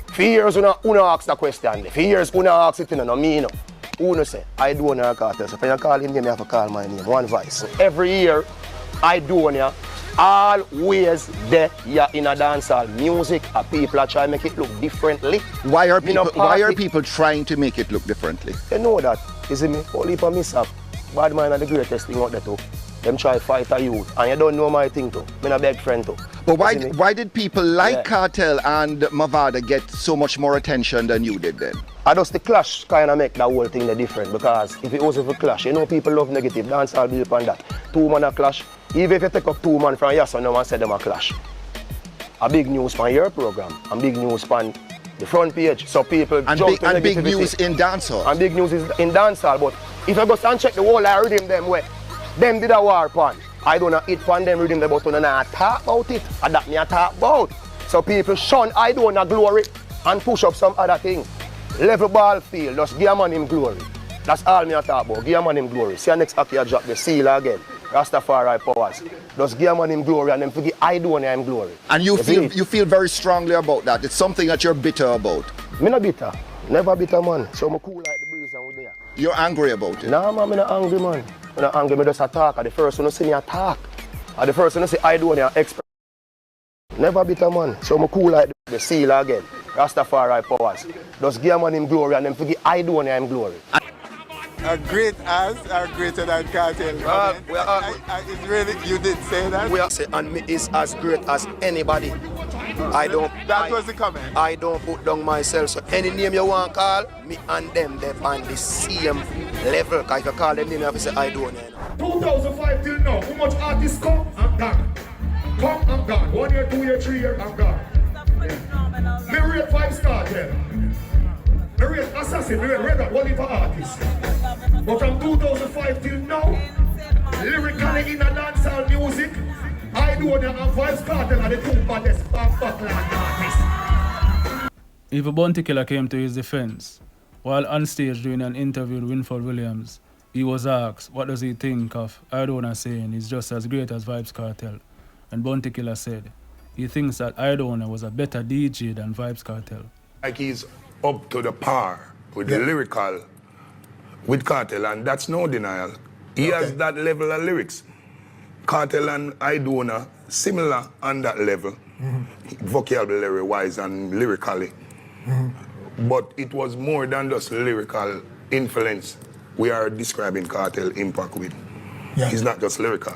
For years, una ask the question. For years, una ask it, no me, no. Who say Aidonia and Cartel? So when you call him name, you have to call my name. One voice. So every year, Aidonia always there in a dancehall music, and people are trying to make it look differently. Why are people trying to make it look differently? You know that, you see me, only for mishap. Bad man are the greatest thing out there too. Them try fight a youth, and you don't know my thing too. I'm a big friend too. But why did people like Cartel and Mavado get so much more attention than you did then? I just the clash kind of make that whole thing different, because if it wasn't for clash, you know people love negative, dancehall build upon that. Two man a clash, even if you take up two man from yes or no one said them a clash. A big news from your program, and big news from the front page, so people and jump big, and big news in dancehall. And big news is in dancehall, but if you go and check the whole rhythm them way, them did a war pan. I don't know it pan them rhythm the button and I talk about it, and that me I talk about. So people shun I don't know glory and push up some other thing. Level ball field, just give a man him glory. That's all me I talk about, give a man him glory. See you next hockey I drop the seal again. Rastafari powers. Just give a man him glory and then forget Aidonia him glory. And you feel very strongly about that. It's something that you're bitter about. Me not bitter. Never bitter man. So I'm cool like the breeze and we there. You're angry about it? Nah man, I'm not angry man. I'm not angry, I just attack. The first one I see me attack. The first one I see Aidonia expert. Never bitter man. So I'm cool like the seal again. Rastafari powers. Just give a man him glory and then forget Aidonia him glory. As great as or greater than Cartel. It's really, you did say that? We are say, and me is as great as anybody. That was the comment. I don't put down myself. So any name you want to call, me and them, they're on the same level. Because if you call them name, you have to say Aidonia. 2005 till now, how much artists come and gone? Come and gone. 1 year, 2 year, 3 year and gone. Me rate Vybz Kartel. Me rate Assassin, me rate one for artists. But from 2005 till now, lyrically in a dancehall music, Aidonia and Vybz Kartel are the two baddest Backlash artists. Even Bounty Killer came to his defense. While on stage doing an interview with Winford Williams, he was asked what does he think of Aidonia saying he's just as great as Vybz Kartel. And Bounty Killer said he thinks that Aidonia was a better DJ than Vybz Kartel. Like he's up to the par with the lyrical with Cartel, and that's no denial. He has that level of lyrics. Cartel and Aidonia similar on that level, vocabulary wise and lyrically. But it was more than just lyrical influence we are describing Cartel impact with. It's not just lyrical.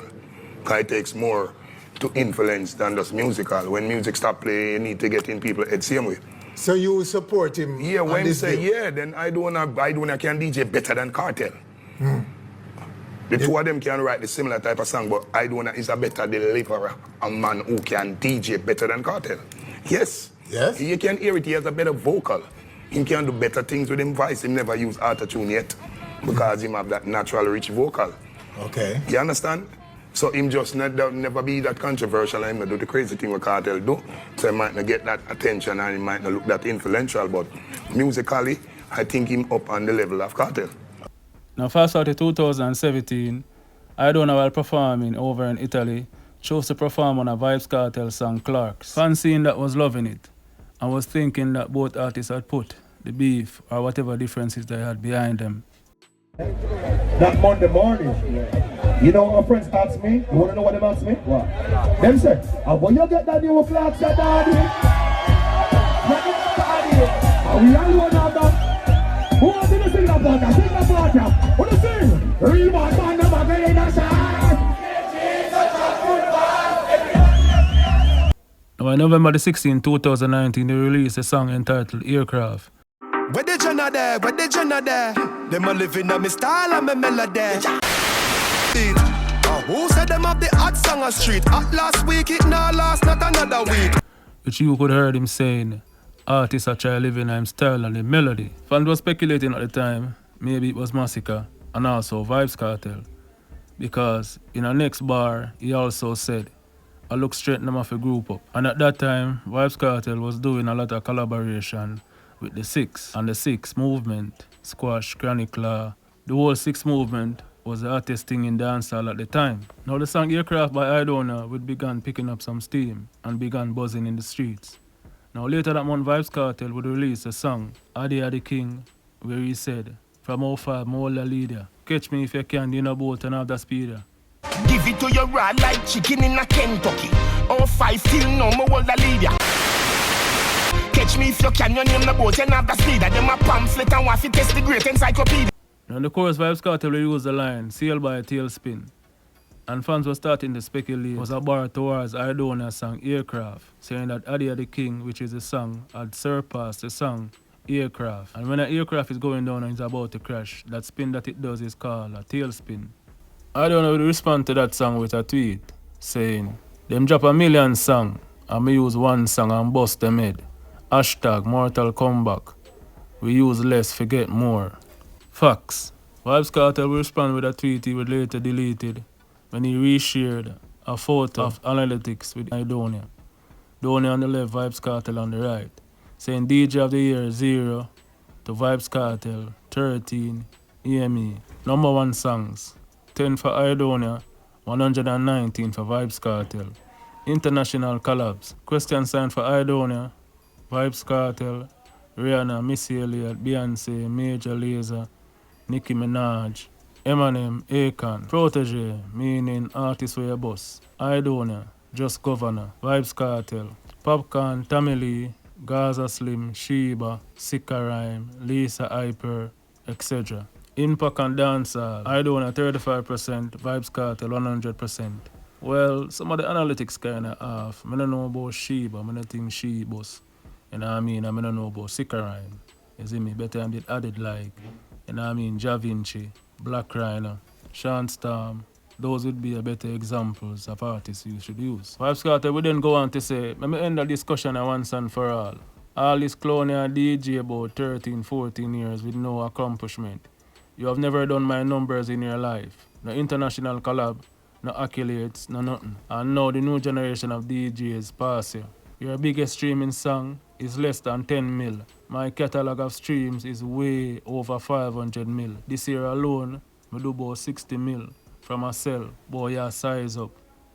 It takes more to influence than just musical. When music stop playing, you need to get in people's head same way. So you support him? Yeah, when you say then Aidonia can DJ better than Cartel. The two of them can write the similar type of song, but Aidonia is a better deliverer, a man who can DJ better than Cartel. Yes. Yes? You can hear it, he has a better vocal. He can do better things with his voice. He never use auto-tune yet because he have that natural rich vocal. Okay. You understand? So him just never be that controversial and him do the crazy thing what Cartel do. So he might not get that attention and he might not look that influential, but musically, I think him up on the level of Cartel. Now fast out to 2017, Aidonia while performing over in Italy chose to perform on a Vybz Kartel song Clarks. Fans seeing that was loving it and was thinking that both artists had put the beef or whatever differences they had behind them. That Monday morning, you know our friends asked me, you want to know what they asked me? What? Them said, when you get that new Clarks daddy? Are we alone on that? Who wants to sing about that? Sing about that. What do you sing? Real bad man never get in a shot. Now, on November the 16th, 2019, they released a song entitled Aircraft. Where the Jenna there? Where the Jenna there? Them a living on me style and me melody. Who said them have the hot song on street? Hot last week, it now last, not another week. Which you could heard him saying, artists are trying living in style and the melody. Fans were speculating at the time, maybe it was Massacre and also Vybz Kartel. Because in the next bar, he also said, I look straight them off a group up. And at that time, Vybz Kartel was doing a lot of collaboration with the Six and the Six movement, Squash, Chronic Law. The whole Six movement was the hottest thing in dancehall at the time. Now the song Aircraft by Aidonia would began picking up some steam and began buzzing in the streets. Now later that month, Vybz Kartel would release a song, Adi the King, where he said, from 05, more the leader. Catch me if you can, in a boat and have the speeder. Give it to your raw like chicken in a Kentucky. 05 till no more the leader. Catch me if you can, you name the boat and have the speeder. Them a pamphlet and want to test the great encyclopedia. Now in the chorus, Vybz Kartel will use the line, sail by a tailspin. And fans were starting to speculate was a bar towards Aidonia's song Aircraft, saying that Adi the King, which is the song, had surpassed the song Aircraft. And when an aircraft is going down and it's about to crash, that spin that it does is called a tailspin. Aidonia would respond to that song with a tweet, saying, them drop a million song, and me use one song and bust them head. Hashtag Mortal Comeback. We use less, forget more. Facts. Vybz Kartel will respond with a tweet he would later deleted when he reshared a photo of analytics with Aidonia. Aidonia on the left, Vybz Kartel on the right, saying DJ of the year 0 to Vybz Kartel, 13, EME. Number 1 songs, 10 for Aidonia, 119 for Vybz Kartel. International collabs, question sign for Aidonia, Vybz Kartel, Rihanna, Missy Elliott, Beyonce, Major Lazer, Nicki Minaj, Eminem, Akon, Prt2, meaning artist with a boss, Aidonia, Just Governor, Vybz Kartel, Popcorn, Tommy Lee, Gaza Slim, Sheba, Sika Rhyme, Lisa Hyper, etc. Impact and Dancehall, Aidonia 35%, Vybz Kartel 100%. Well, some of the analytics kinda off. I don't know about Sheba, I don't think she boss. You know what I mean? I don't know about Sika Rhyme. You see me? Better I'm added like, you know what I mean? Ja Vinci, Black Rhino, Sean Storm. Those would be a better examples of artists you should use. Vybz Kartel would then go on to say, let me end the discussion once and for all. All this clowning and DJ about 13, 14 years with no accomplishment. You have never done my numbers in your life. No international collab, no accolades, no nothing. And now the new generation of DJs pass you. Your biggest streaming song is less than 10 mil. My catalog of streams is way over 500 mil. This year alone, I do about 60 mil. From a cell, boy, ya size up,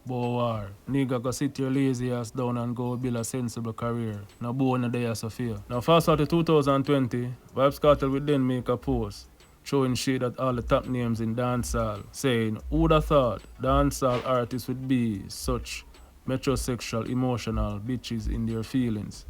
boy, war. Nigga go sit your lazy ass down and go build a sensible career. No boy no day so fear. Now fast forward to 2020, Vybz Kartel will then make a post showing shade at all the top names in dancehall, saying, who'd have thought dancehall artists would be such metrosexual, emotional bitches in their feelings.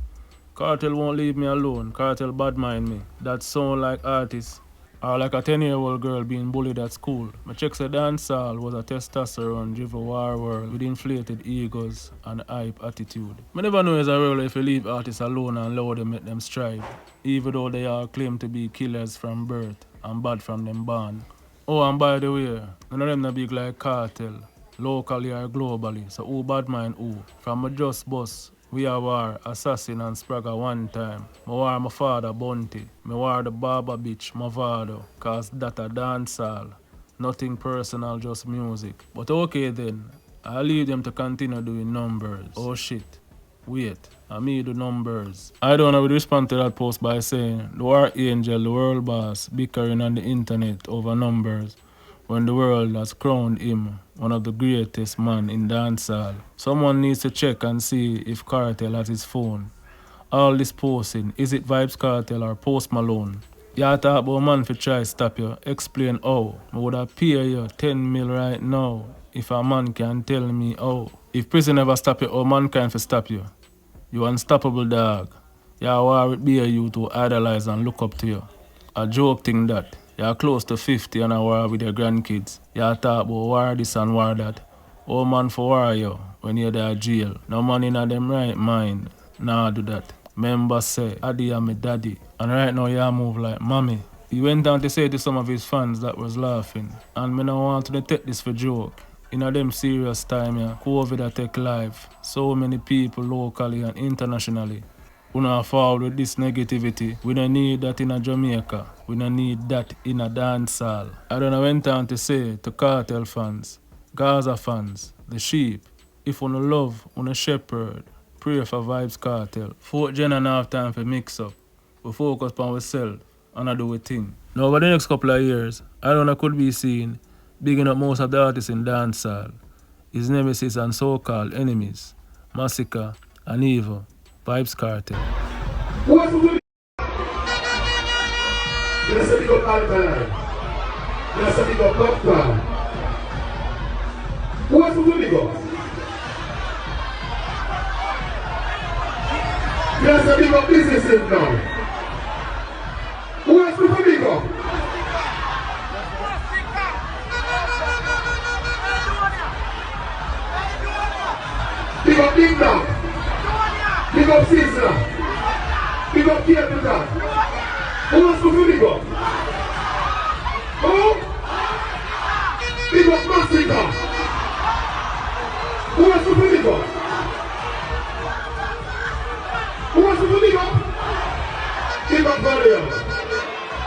Cartel won't leave me alone, Cartel bad mind me. That sound like artists or like a 10-year-old girl being bullied at school. My check said dancehall was a testosterone-driven war world with inflated egos and hype attitude. I never know as a rule if you leave artists alone and allow them make them strive, even though they are claimed to be killers from birth and bad from them born. Oh, and by the way, none of them not big like Cartel, locally or globally, so who bad mind who? From a just boss, we are war, assassin and spragger one time. I war my father Bunty. I war the barber bitch, Mavado. Cause that a dancehall. Nothing personal, just music. But okay then, I'll leave them to continue doing numbers. Oh shit. Wait, I me do numbers. Aidonia would respond to that post by saying, the war angel, the world boss, bickering on the internet over numbers when the world has crowned him one of the greatest men in dancehall. Someone needs to check and see if Cartel has his phone. All this posting, is it Vybz Kartel or Post Malone? You talk about man for try stop you, explain how. I would have pay you 10 mil right now if a man can tell me how. If prison never stop you, how mankind for stop you? You unstoppable dog. You are war with be you to idolize and look up to you. a joke thing that. You're close to 50 and a war with your grandkids. You talk about war this and war that. Oh man for war you when you're there jail. No man in them right mind. Nah do that. Member say, Adi and me daddy. And right now you move like mommy. He went on to say to some of his fans that was laughing. And me don't want to take this for joke. In a them serious time, yeah, COVID a take life. So many people locally and internationally. We not forward with this negativity. We don't need that in a Jamaica. We don't need that in a dancehall. Aidonia went on to say to Cartel fans, Gaza fans, the sheep, if you love, you shepherd, pray for Vybz Kartel. 4th gen and half time for mix up. We focus on ourselves and do a thing. Now over the next couple of years, Aidonia could be seen bigging up most of the artists in dancehall. His nemesis and so-called enemies, Massacre and Evil, Vybz Kartel. What's the winning? Let's say we got Alkaline. Let's say we got Popcorn. What's the winning go? Let's say we got businesses now. What's the winning go? Big up Big Dog. Big up Caesar. Big up Cartel. Who wants to really go? Who? Big up Massacre. Who wants to really go? Who wants to really go? Big up Gully.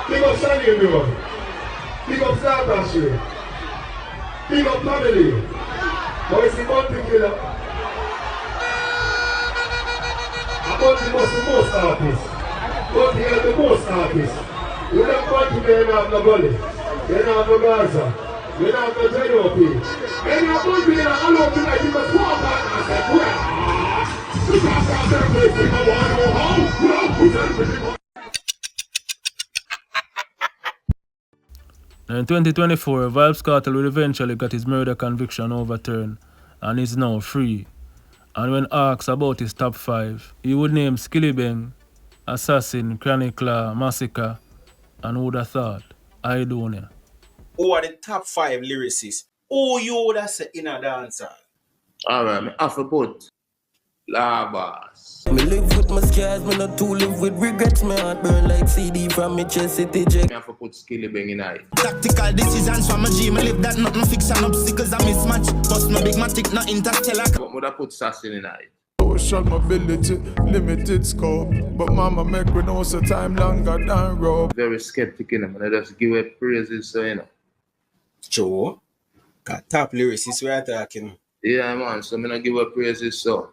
Big up Shiny Mirror. Big up Sartashi. Big up Family. But it's the Bounty Killer. But he was the most artists. But he had the most artists. We don't want to have no Gully. We don't have no Gaza. We don't have no JOP. And you're going to be alone tonight because walk out and say, well, because I'm going to I want to go home. In 2024, Vybz Kartel will eventually get his murder conviction overturned and is now free. And when asked about his top 5, he would name Skillibeng, Assassin, Chronicler, Massacre, and who would have thought, Aidonia. Who are the top 5 lyricists? Who you would have said in a dancer? Alright, I have to put Labas. Me live with my scars, me not to live with regrets. My heart burn like CD from me chest city jack. I have to put Skillibeng in it. Tactical decisions from a G, me live that nothing fix and obstacles I mismatch. Bust no big matic, no interstellar. But would I put Assassin in it? Social mobility, limited scope. But mama make we know so time longer than rope. Very skeptic in them, and I just give away praises, so you know. True. Got top lyricists we are talking. Yeah, man, so I'm gonna give away praises, so.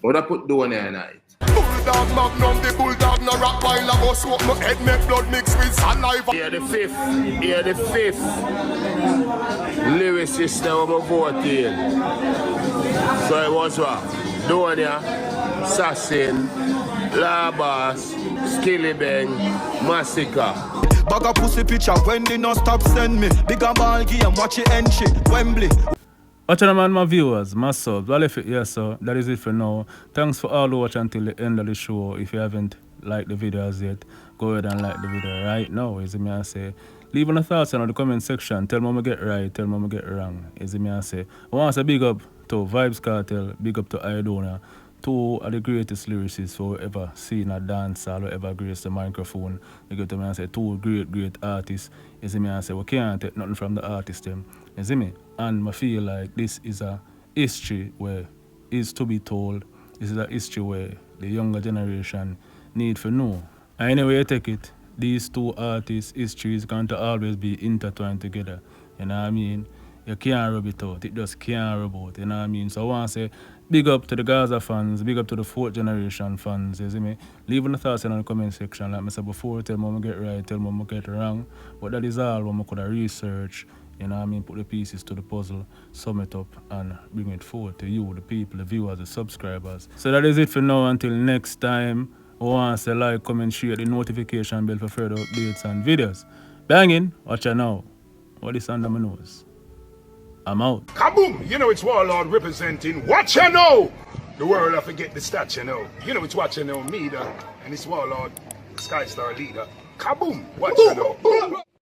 Would I put Aidonia in it? Bulldog magnum, the bulldog no rock while I go smoke my head, make blood mix with saliva. Here the fifth lyricist that I'm voting. So it was what? Aidonia, Assassin, Labas, Skillibeng, Massacre. Bag a pussy picture when they no stop send me. Big a ball game, watch it end shit. Wembley. Watch on man, my viewers, my subs. Well, if it, yes, so that is it for now. Thanks for all who watch until the end of the show. If you haven't liked the videos yet, go ahead and like the video right now. Is it me I say? Leave on the thoughts in the comment section. Tell me I'm get right, tell me I'm get wrong. Is it me I say? I want to say big up to Vybz Kartel, big up to Aidonia. 2 are the greatest lyricists for ever seen a dance or ever graced the microphone. You get to me and say 2 great artists. You see me and say we can't take nothing from the artist them. You see me? And I feel like this is a history where is to be told. This is a history where the younger generation need to know. And anyway you take it, these 2 artists' history is going to always be intertwined together. You know what I mean? You can't rub it out. It just can't rub out. You know what I mean? So I want to say big up to the Gaza fans, big up to the 4th generation fans, you see me? Leave the thoughts in the comment section. Like I said before, tell me I get right, tell me I get wrong. But that is all what I could research, you know what I mean? Put the pieces to the puzzle, sum it up, and bring it forward to you, the people, the viewers, the subscribers. So that is it for now. Until next time, I want to say like, comment, share the notification bell for further updates and videos. Banging, watch out now. What is under my nose? I'm out. Kaboom! You know it's Warlord representing Watch Ya Know! The world I forget the stats, you know. You know it's Watch Ya Know, me, and it's Warlord. Sky Star leader. Kaboom! Watch you know.